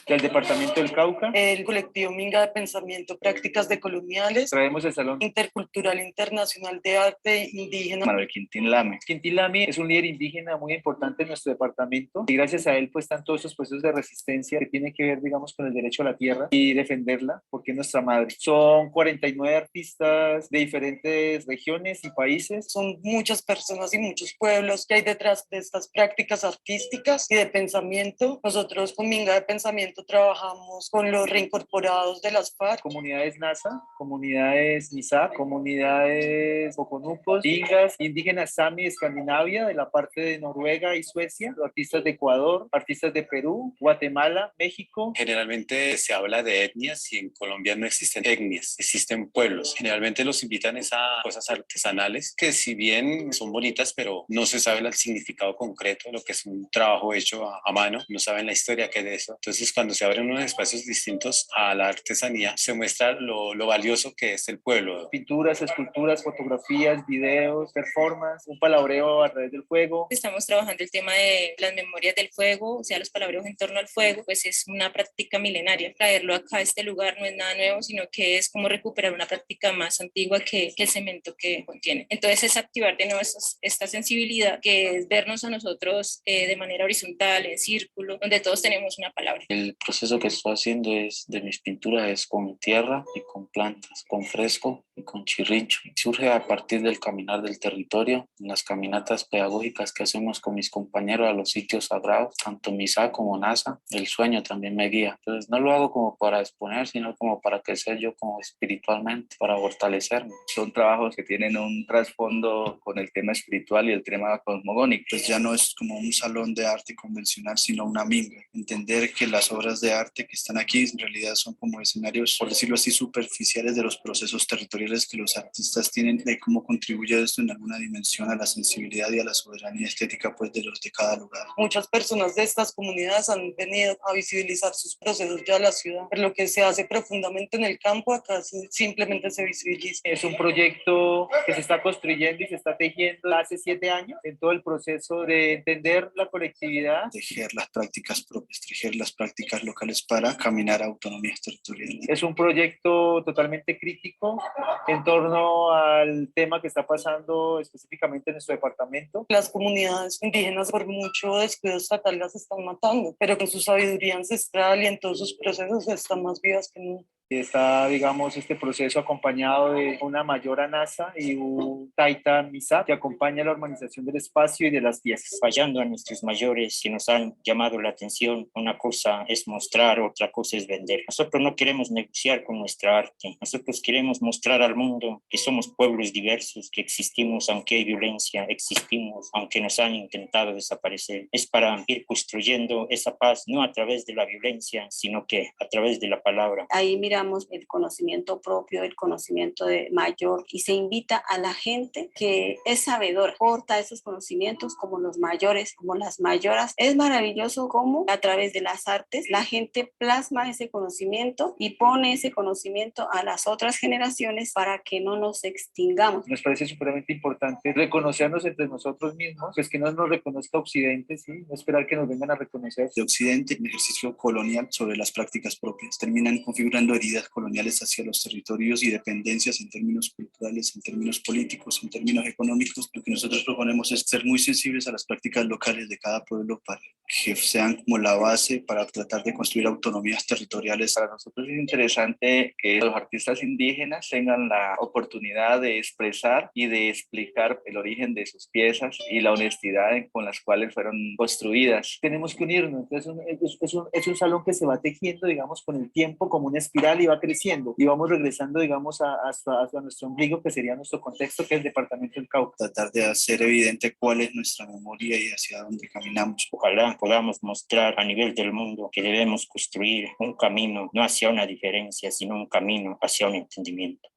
[SPEAKER 5] del departamento del Cauca. El colectivo Minga de Pensamiento, Prácticas decoloniales. Traemos el Salón Intercultural Internacional de Arte Indígena Manuel Quintín Lame. Quintín Lame es un líder indígena muy importante en nuestro departamento y gracias a él pues están todos esos procesos de resistencia que tienen que ver digamos con el derecho a la tierra y defenderla porque es nuestra madre. Son 49 artistas de diferentes regiones y países. Son muchas personas y muchos pueblos que hay detrás de estas prácticas artísticas y de pensamiento. Nosotros con Minga de Pensamiento trabajamos con los reincorporados de las FARC, comunidades NASA, comunidades NISA, comunidades Oconupos, Ingas, indígenas Sami de Escandinavia, de la parte de Noruega y Suecia, artistas de Ecuador, artistas de Perú, Guatemala, México.
[SPEAKER 6] Generalmente se habla de etnias y en Colombia no existen etnias, existen pueblos. Generalmente los invitan a cosas artesanales que si bien son bonitas, pero no se sabe el significado concreto, lo que es un trabajo hecho a mano, no saben la historia que es de eso. Entonces cuando cuando se abren unos espacios distintos a la artesanía, se muestra lo valioso que es el pueblo.
[SPEAKER 5] Pinturas, esculturas, fotografías, videos, performance, un palabreo a través del fuego.
[SPEAKER 7] Estamos trabajando el tema de las memorias del fuego, o sea, los palabreos en torno al fuego, pues es una práctica milenaria. Traerlo acá a este lugar no es nada nuevo, sino que es como recuperar una práctica más antigua que el cemento que contiene. Entonces es activar de nuevo esta sensibilidad, que es vernos a nosotros de manera horizontal, en círculo, donde todos tenemos una palabra.
[SPEAKER 8] El proceso que estoy haciendo de mis pinturas es con tierra y con plantas, con fresco y con chirrincho. Surge a partir del caminar del territorio, en las caminatas pedagógicas que hacemos con mis compañeros a los sitios sagrados, tanto Misa como Nasa. El sueño también me guía. Entonces no lo hago como para exponer, sino como para crecer yo como espiritualmente, para fortalecerme.
[SPEAKER 5] Son trabajos que tienen un trasfondo con el tema espiritual y el tema cosmogónico.
[SPEAKER 9] Pues ya no es como un salón de arte convencional, sino una minga. Entender que las obras de arte que están aquí en realidad son como escenarios, por decirlo así, superficiales de los procesos territoriales que los artistas tienen, de cómo contribuye esto en alguna dimensión a la sensibilidad y a la soberanía estética pues de cada lugar.
[SPEAKER 5] Muchas personas de estas comunidades han venido a visibilizar sus procesos ya a la ciudad, pero lo que se hace profundamente en el campo acá simplemente se visibiliza. Es un proyecto que se está construyendo y se está tejiendo hace 7 años en todo el proceso de entender la colectividad.
[SPEAKER 9] Tejer las prácticas propias, tejer las prácticas locales para caminar a autonomías territoriales.
[SPEAKER 5] Es un proyecto totalmente crítico en torno al tema que está pasando específicamente en nuestro departamento. Las comunidades indígenas por mucho descuido estatal las están matando, pero con su sabiduría ancestral y en todos sus procesos están más vivas que nunca. Está, digamos, este proceso acompañado de una mayor anasa y un taita misa que acompaña la urbanización del espacio y de las piezas.
[SPEAKER 10] Fallando a nuestros mayores que nos han llamado la atención, una cosa es mostrar, otra cosa es vender. Nosotros no queremos negociar con nuestra arte, nosotros queremos mostrar al mundo que somos pueblos diversos, que existimos aunque hay violencia, existimos aunque nos han intentado desaparecer. Es para ir construyendo esa paz, no a través de la violencia, sino que a través de la palabra.
[SPEAKER 2] Ahí miramos el conocimiento propio, el conocimiento de mayor, y se invita a la gente que es sabedora, porta esos conocimientos como los mayores, como las mayoras. Es maravilloso cómo a través de las artes la gente plasma ese conocimiento y pone ese conocimiento a las otras generaciones para que no nos extingamos.
[SPEAKER 5] Nos parece supremamente importante reconocernos entre nosotros mismos, pues que no nos reconozca Occidente, ¿sí? No esperar que nos vengan a reconocer.
[SPEAKER 9] De Occidente, un ejercicio colonial sobre las prácticas propias. Terminan configurando heridas coloniales hacia los territorios y dependencias en términos culturales, en términos políticos, en términos económicos. Lo que nosotros proponemos es ser muy sensibles a las prácticas locales de cada pueblo para que sean como la base para tratar de construir autonomías territoriales.
[SPEAKER 5] Para nosotros es interesante que los artistas indígenas tengan la oportunidad de expresar y de explicar el origen de sus piezas y la honestidad con las cuales fueron construidas. Tenemos que unirnos, entonces es un salón que se va tejiendo, digamos, con el tiempo como una espiral y va creciendo y vamos regresando, digamos, hasta nuestro ombligo, que sería nuestro contexto, que es el departamento del Cauca.
[SPEAKER 9] Tratar de hacer evidente cuál es nuestra memoria y hacia dónde caminamos.
[SPEAKER 10] Ojalá podamos mostrar a nivel del mundo que debemos construir un camino, no hacia una diferencia, sino un camino hacia un entendimiento.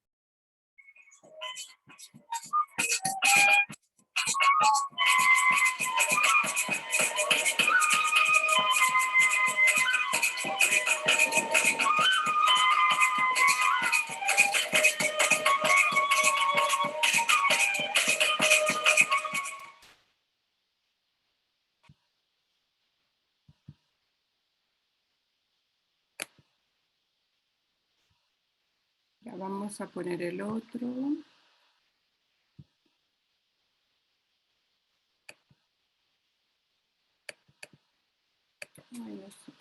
[SPEAKER 1] Ya vamos a poner el otro. Ay, no sé.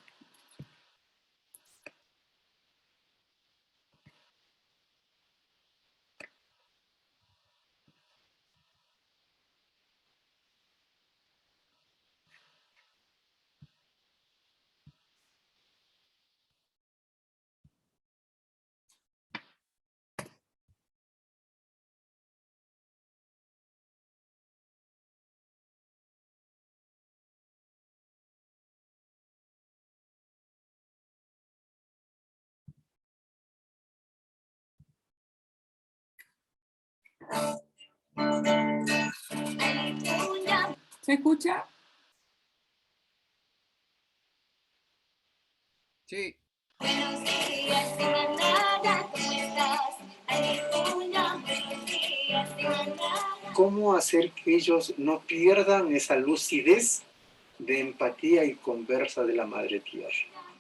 [SPEAKER 1] ¿Se escucha?
[SPEAKER 11] Sí.
[SPEAKER 12] Buenos días, Manada, ¿cómo estás? Aleluya, buenos días, Manada.
[SPEAKER 13] ¿Cómo hacer que ellos no pierdan esa lucidez de empatía y conversa de la Madre Tierra?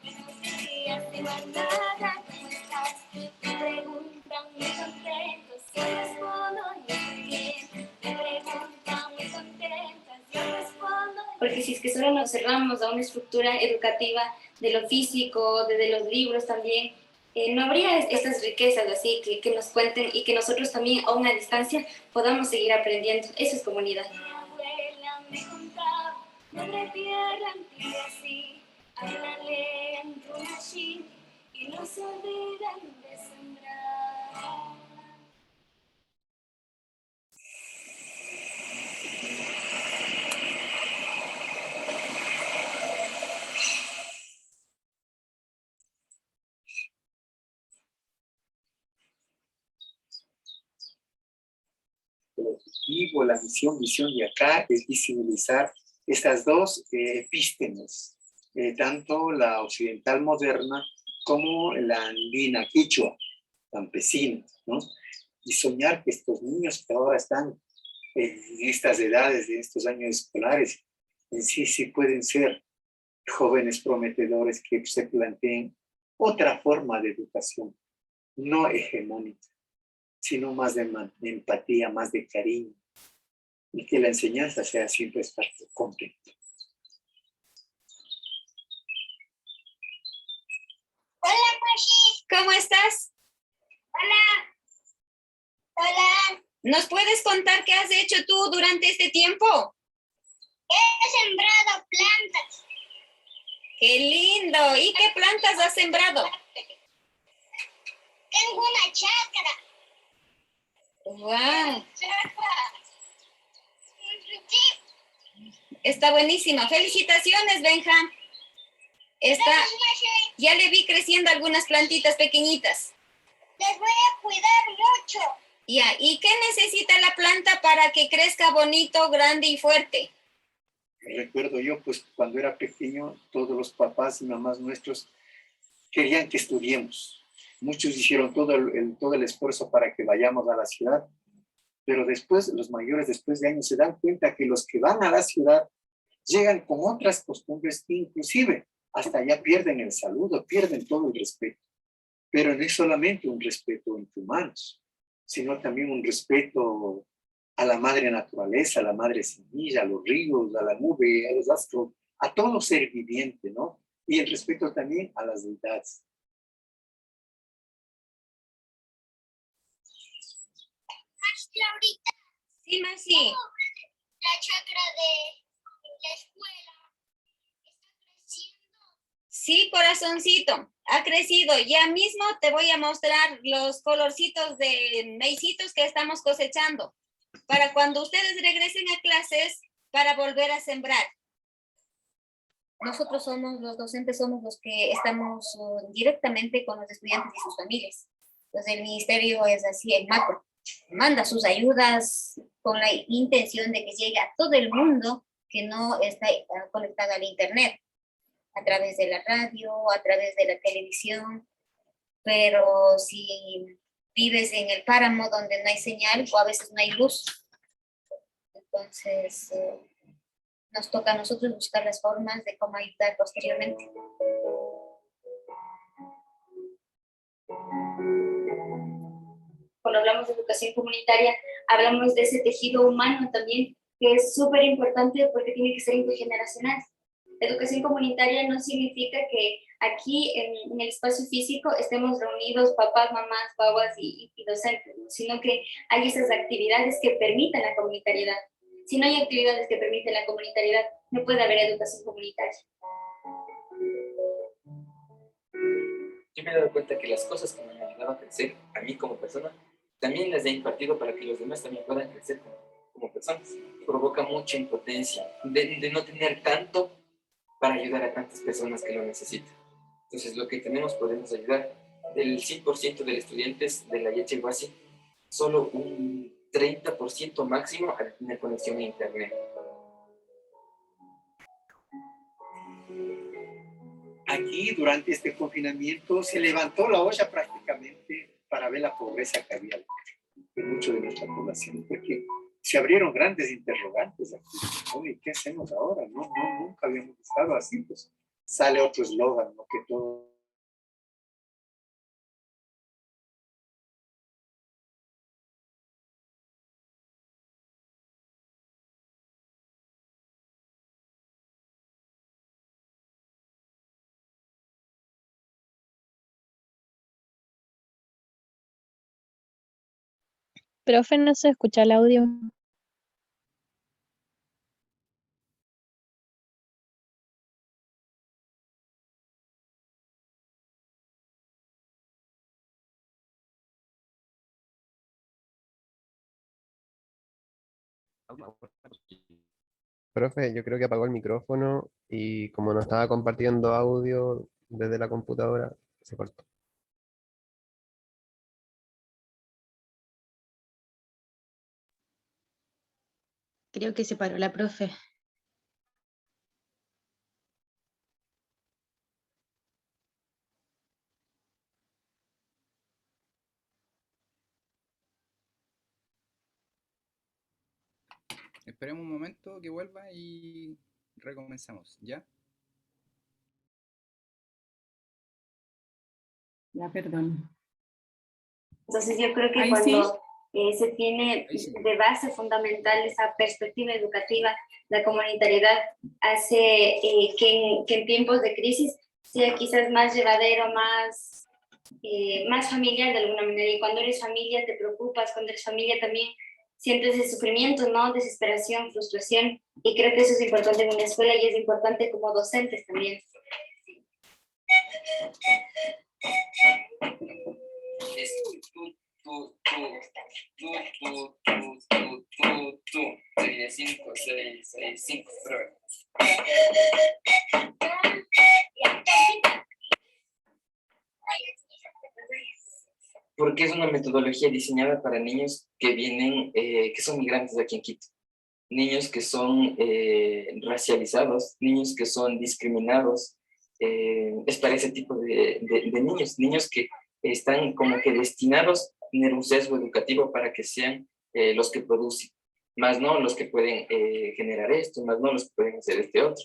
[SPEAKER 12] Buenos días, Manada, ¿cómo estás? Me preguntan muy contentos, yo respondo, yo estoy bien. Me preguntan muy contentas, yo respondo. Porque si es que solo nos cerramos a una estructura educativa de lo físico, de los libros también, no habría estas riquezas así que nos cuenten y que nosotros también a una distancia podamos seguir aprendiendo. Eso es comunidad. Mi abuela me contaba, madre tierra antigua así, háblale en tu machín y no se olviden de sembrar.
[SPEAKER 13] El objetivo, la misión de acá es visibilizar estas dos epístemes, tanto la occidental moderna como la andina quichua, campesina, ¿no? Y soñar que estos niños que ahora están en estas edades, de estos años escolares, en sí pueden ser jóvenes prometedores que se planteen otra forma de educación, no hegemónica, sino más de empatía, más de cariño, y que la enseñanza sea siempre estar contento.
[SPEAKER 12] Hola, Pachi. ¿Cómo estás? Hola. Hola. ¿Nos puedes contar qué has hecho tú durante este tiempo? He sembrado plantas. ¡Qué lindo! ¿Y qué plantas has sembrado? Tengo una chacra. ¡Wow! Está buenísima. Felicitaciones, Benja. Ya le vi creciendo algunas plantitas pequeñitas. Les voy a cuidar mucho. Ya, ¿y qué necesita la planta para que crezca bonito, grande y fuerte?
[SPEAKER 13] Recuerdo yo, pues cuando era pequeño, todos los papás y mamás nuestros querían que estudiemos. Muchos hicieron todo el esfuerzo para que vayamos a la ciudad, pero después, los mayores, después de años, se dan cuenta que los que van a la ciudad llegan con otras costumbres, inclusive hasta ya pierden el saludo, pierden todo el respeto. Pero no es solamente un respeto entre humanos, sino también un respeto a la madre naturaleza, a la madre semilla, a los ríos, a la nube, a los astros, a todo ser viviente, ¿no? Y el respeto también a las deidades.
[SPEAKER 12] Laurita. Sí, Masi. La chacra de la escuela está creciendo. Sí, corazoncito, ha crecido. Ya mismo te voy a mostrar los colorcitos de maicitos que estamos cosechando para cuando ustedes regresen a clases para volver a sembrar. Nosotros somos los docentes, somos los que estamos directamente con los estudiantes y sus familias. Entonces el ministerio es así, el macro. Manda sus ayudas con la intención de que llegue a todo el mundo que no está conectado al internet, a través de la radio, a través de la televisión, pero si vives en el páramo donde no hay señal o a veces no hay luz, entonces nos toca a nosotros buscar las formas de cómo ayudar posteriormente. Cuando hablamos de educación comunitaria, hablamos de ese tejido humano también, que es súper importante porque tiene que ser intergeneracional. La educación comunitaria no significa que aquí en el espacio físico estemos reunidos papás, mamás, babas y docentes, ¿no? Sino que hay esas actividades que permitan la comunitariedad. Si no hay actividades que permiten la comunitariedad, no puede haber educación comunitaria.
[SPEAKER 14] Yo me he dado cuenta que las cosas que me han ayudado a crecer, a mí como persona, también las he impartido para que los demás también puedan crecer como personas. Provoca mucha impotencia de no tener tanto para ayudar a tantas personas que lo necesitan. Entonces, lo que tenemos, podemos ayudar. Del 100% de los estudiantes de la Yacheguasi, solo un 30% máximo a tener conexión a internet.
[SPEAKER 13] aquí durante este confinamiento se levantó la olla prácticamente para ver la pobreza que había en mucho de nuestra población, porque se abrieron grandes interrogantes aquí. Oye, ¿qué hacemos ahora? No, nunca habíamos estado así, pues sale otro eslogan, ¿no? Que todo...
[SPEAKER 4] Profe, no se escucha el audio.
[SPEAKER 11] Profe, yo creo que apagó el micrófono y como no estaba compartiendo audio desde la computadora, se cortó.
[SPEAKER 15] Creo que se paró la profe.
[SPEAKER 16] Esperemos un momento que vuelva y recomenzamos, ¿ya?
[SPEAKER 1] Ya, perdón.
[SPEAKER 17] Entonces yo creo que
[SPEAKER 1] Ahí
[SPEAKER 17] cuando
[SPEAKER 1] sí.
[SPEAKER 17] se tiene de base fundamental esa perspectiva educativa, la comunitariedad hace que en tiempos de crisis sea quizás más llevadero, más familiar de alguna manera. Y cuando eres familia te preocupas, cuando eres familia también sientes ese sufrimiento, ¿no? Desesperación, frustración. Y creo que eso es importante en una escuela y es importante como docentes también.
[SPEAKER 14] Sería 5, 6, 6, 5, porque es una metodología diseñada para niños que vienen, que son migrantes aquí en Quito. Niños que son racializados, niños que son discriminados. Es para ese tipo de niños que están como que destinados a tener un sesgo educativo para que sean los que producen, más no los que pueden generar esto, más no los que pueden hacer este otro.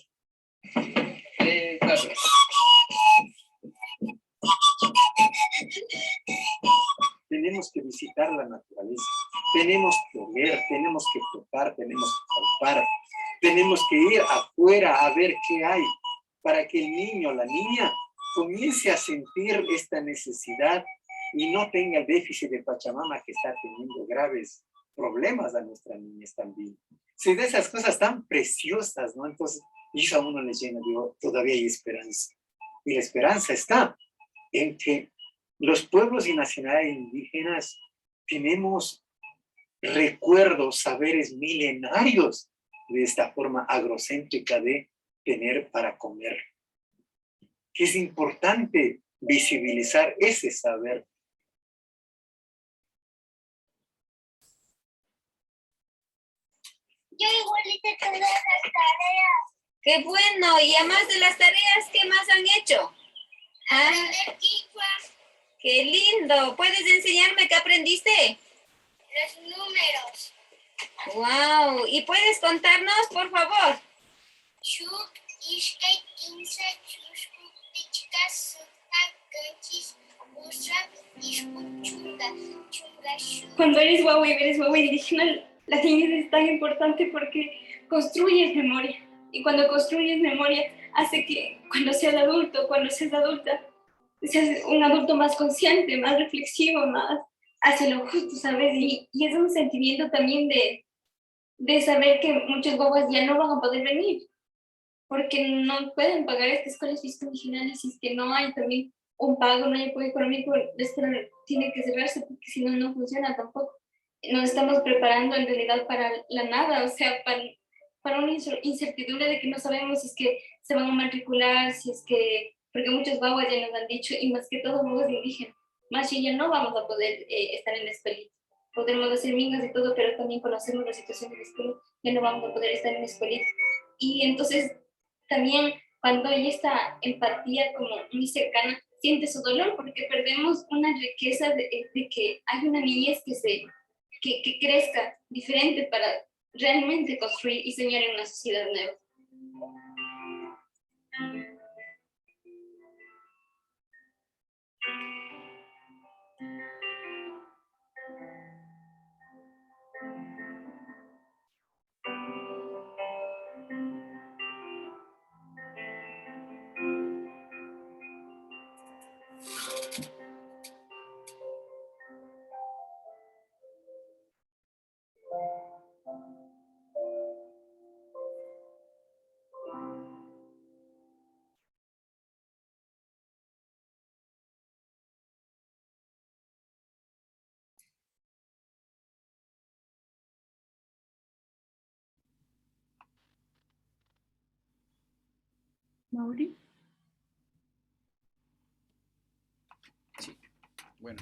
[SPEAKER 14] Claro.
[SPEAKER 13] Tenemos que visitar la naturaleza, tenemos que ver, tenemos que tocar, tenemos que palpar, tenemos que ir afuera a ver qué hay, para que el niño o la niña comience a sentir esta necesidad y no tenga el déficit de Pachamama que está teniendo graves problemas a nuestra niñez también. Sí, de esas cosas tan preciosas, ¿no? Entonces, eso a uno le llena, digo, todavía hay esperanza. Y la esperanza está en que los pueblos y nacionalidades indígenas tenemos recuerdos, saberes milenarios de esta forma agrocéntrica de tener para comer. Que es importante visibilizar ese saber.
[SPEAKER 12] Yo igual hice todas las tareas.
[SPEAKER 18] ¡Qué bueno! Y además de las tareas, ¿qué más han hecho?
[SPEAKER 12] Ah,
[SPEAKER 18] ¡Qué lindo! ¿Puedes enseñarme qué aprendiste?
[SPEAKER 12] los números.
[SPEAKER 18] ¡Wow! ¿Y puedes contarnos, por favor?
[SPEAKER 12] Shuk, ishkay, quince, chushku, pichkas, sutak, kanchis, usrak, ishku, chunga, chunga, shuk.
[SPEAKER 17] Cuando eres guagua y eres guagua indígena, la niñez es tan importante porque construyes memoria. Y cuando construyes memoria, hace que cuando seas adulto, cuando seas adulta, seas un adulto más consciente, más reflexivo, más hacia lo justo, ¿sabes? Y es un sentimiento también de saber que muchos guaguas ya no van a poder venir, porque no pueden pagar estas escuelas fiscales y es que no hay también un pago, no hay apoyo económico, la escuela tiene que cerrarse porque si no, no funciona tampoco. Nos estamos preparando en realidad para la nada, o sea, para una incertidumbre de que no sabemos si es que se van a matricular, si es que, porque muchos guaguas ya nos han dicho, y más que todo guaguas indígenas, más ya no vamos a poder estar en la escuela. Podremos hacer mingas y todo, pero también conocemos la situación de la escuela, ya no vamos a poder estar en la escuela. Y entonces también cuando hay esta empatía como muy cercana, siente su dolor porque perdemos una riqueza de que hay una niñez que crezca diferente para realmente construir y soñar en una sociedad nueva.
[SPEAKER 1] Mauri.
[SPEAKER 16] Sí, bueno.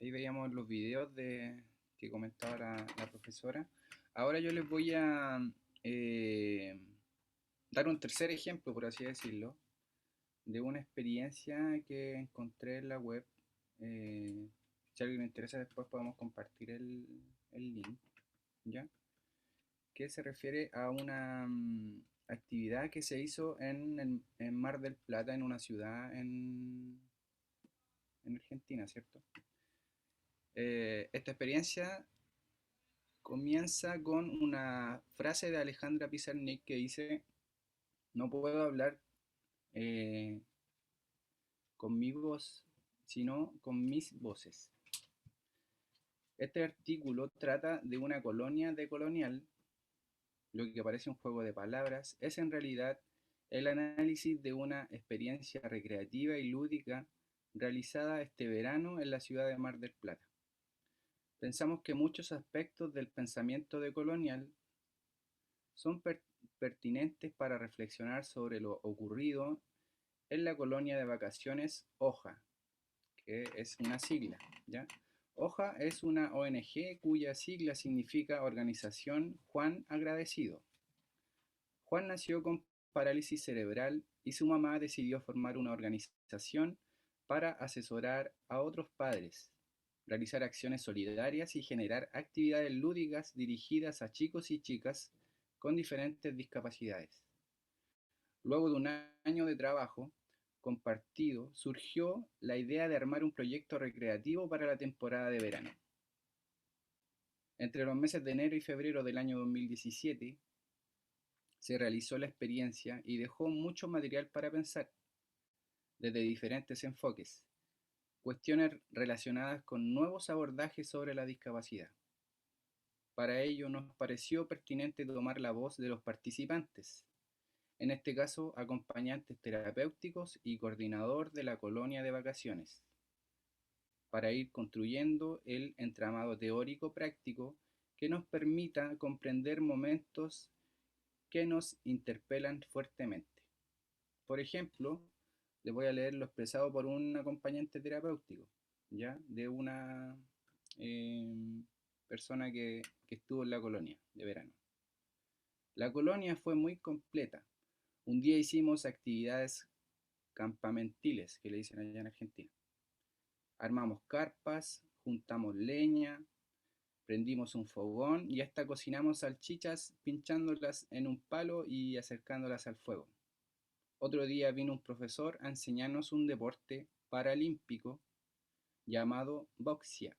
[SPEAKER 16] Ahí veíamos los videos que comentaba la profesora. Ahora yo les voy a dar un tercer ejemplo, por así decirlo, de una experiencia que encontré en la web. Si a alguien le interesa, después podemos compartir el link, ¿ya? Que se refiere a una actividad que se hizo en Mar del Plata, en una ciudad en Argentina, ¿cierto? Esta experiencia comienza con una frase de Alejandra Pizarnik que dice: no puedo hablar con mi voz, sino con mis voces. Este artículo trata de una colonia decolonial. Lo que parece un juego de palabras es en realidad el análisis de una experiencia recreativa y lúdica realizada este verano en la ciudad de Mar del Plata. Pensamos que muchos aspectos del pensamiento decolonial son pertinentes para reflexionar sobre lo ocurrido en la colonia de vacaciones OJA, que es una sigla, ¿ya? OJA es una ONG cuya sigla significa Organización Juan Agradecido. Juan nació con parálisis cerebral y su mamá decidió formar una organización para asesorar a otros padres, realizar acciones solidarias y generar actividades lúdicas dirigidas a chicos y chicas con diferentes discapacidades. Luego de un año de trabajo compartido, surgió la idea de armar un proyecto recreativo para la temporada de verano. Entre los meses de enero y febrero del año 2017, se realizó la experiencia y dejó mucho material para pensar, desde diferentes enfoques, cuestiones relacionadas con nuevos abordajes sobre la discapacidad. Para ello nos pareció pertinente tomar la voz de los participantes, en este caso acompañantes terapéuticos y coordinador de la colonia de vacaciones, para ir construyendo el entramado teórico práctico que nos permita comprender momentos que nos interpelan fuertemente. Por ejemplo, les voy a leer lo expresado por un acompañante terapéutico, ¿ya? De una persona que estuvo en la colonia de verano. La colonia fue muy completa. Un día hicimos actividades campamentiles, que le dicen allá en Argentina. Armamos carpas, juntamos leña, prendimos un fogón y hasta cocinamos salchichas pinchándolas en un palo y acercándolas al fuego. Otro día vino un profesor a enseñarnos un deporte paralímpico llamado boxia.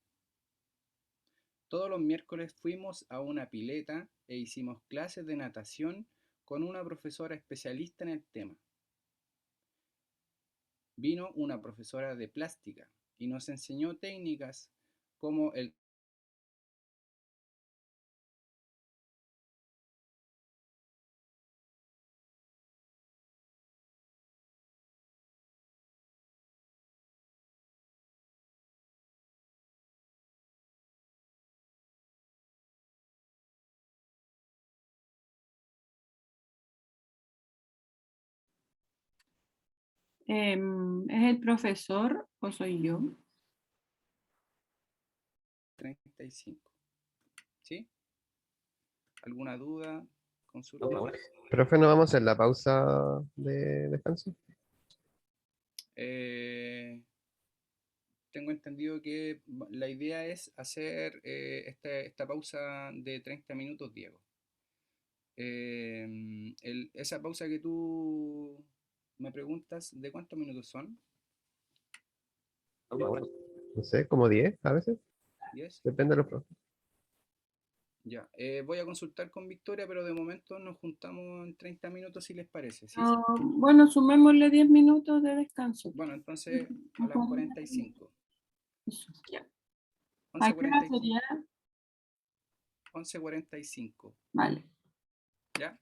[SPEAKER 16] Todos los miércoles fuimos a una pileta e hicimos clases de natación con una profesora especialista en el tema. Vino una profesora de plástica y nos enseñó técnicas como el
[SPEAKER 1] ¿Es el profesor o soy yo?
[SPEAKER 16] 35. ¿Sí? ¿Alguna duda? consulta.
[SPEAKER 11] Profe, ¿no vamos a hacer la pausa de descanso?
[SPEAKER 16] Tengo entendido que la idea es hacer esta pausa de 30 minutos, Diego. Esa pausa que tú me preguntas, ¿de cuántos minutos son?
[SPEAKER 11] No sé, como 10 a veces.
[SPEAKER 16] 10.
[SPEAKER 11] Depende de los profes.
[SPEAKER 16] Ya, voy a consultar con Victoria, pero de momento nos juntamos en 30 minutos si les parece, ¿sí?
[SPEAKER 1] Bueno, sumémosle 10 minutos de descanso.
[SPEAKER 16] Bueno, entonces a las 45.
[SPEAKER 1] Eso, ya.
[SPEAKER 16] 11:45.
[SPEAKER 1] ¿A qué hora sería?
[SPEAKER 16] 11:45.
[SPEAKER 1] Vale.
[SPEAKER 16] ¿Ya?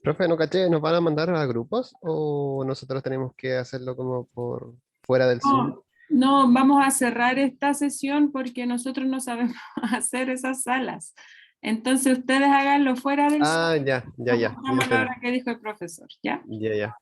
[SPEAKER 11] Profe, no caché, ¿nos van a mandar a grupos o nosotros tenemos que hacerlo como por fuera del Zoom?
[SPEAKER 1] No, vamos a cerrar esta sesión porque nosotros no sabemos hacer esas salas. Entonces ustedes háganlo fuera del
[SPEAKER 11] Ah, ya.
[SPEAKER 1] Zoom, como la palabra que dijo el profesor, ¿ya?
[SPEAKER 11] Ya.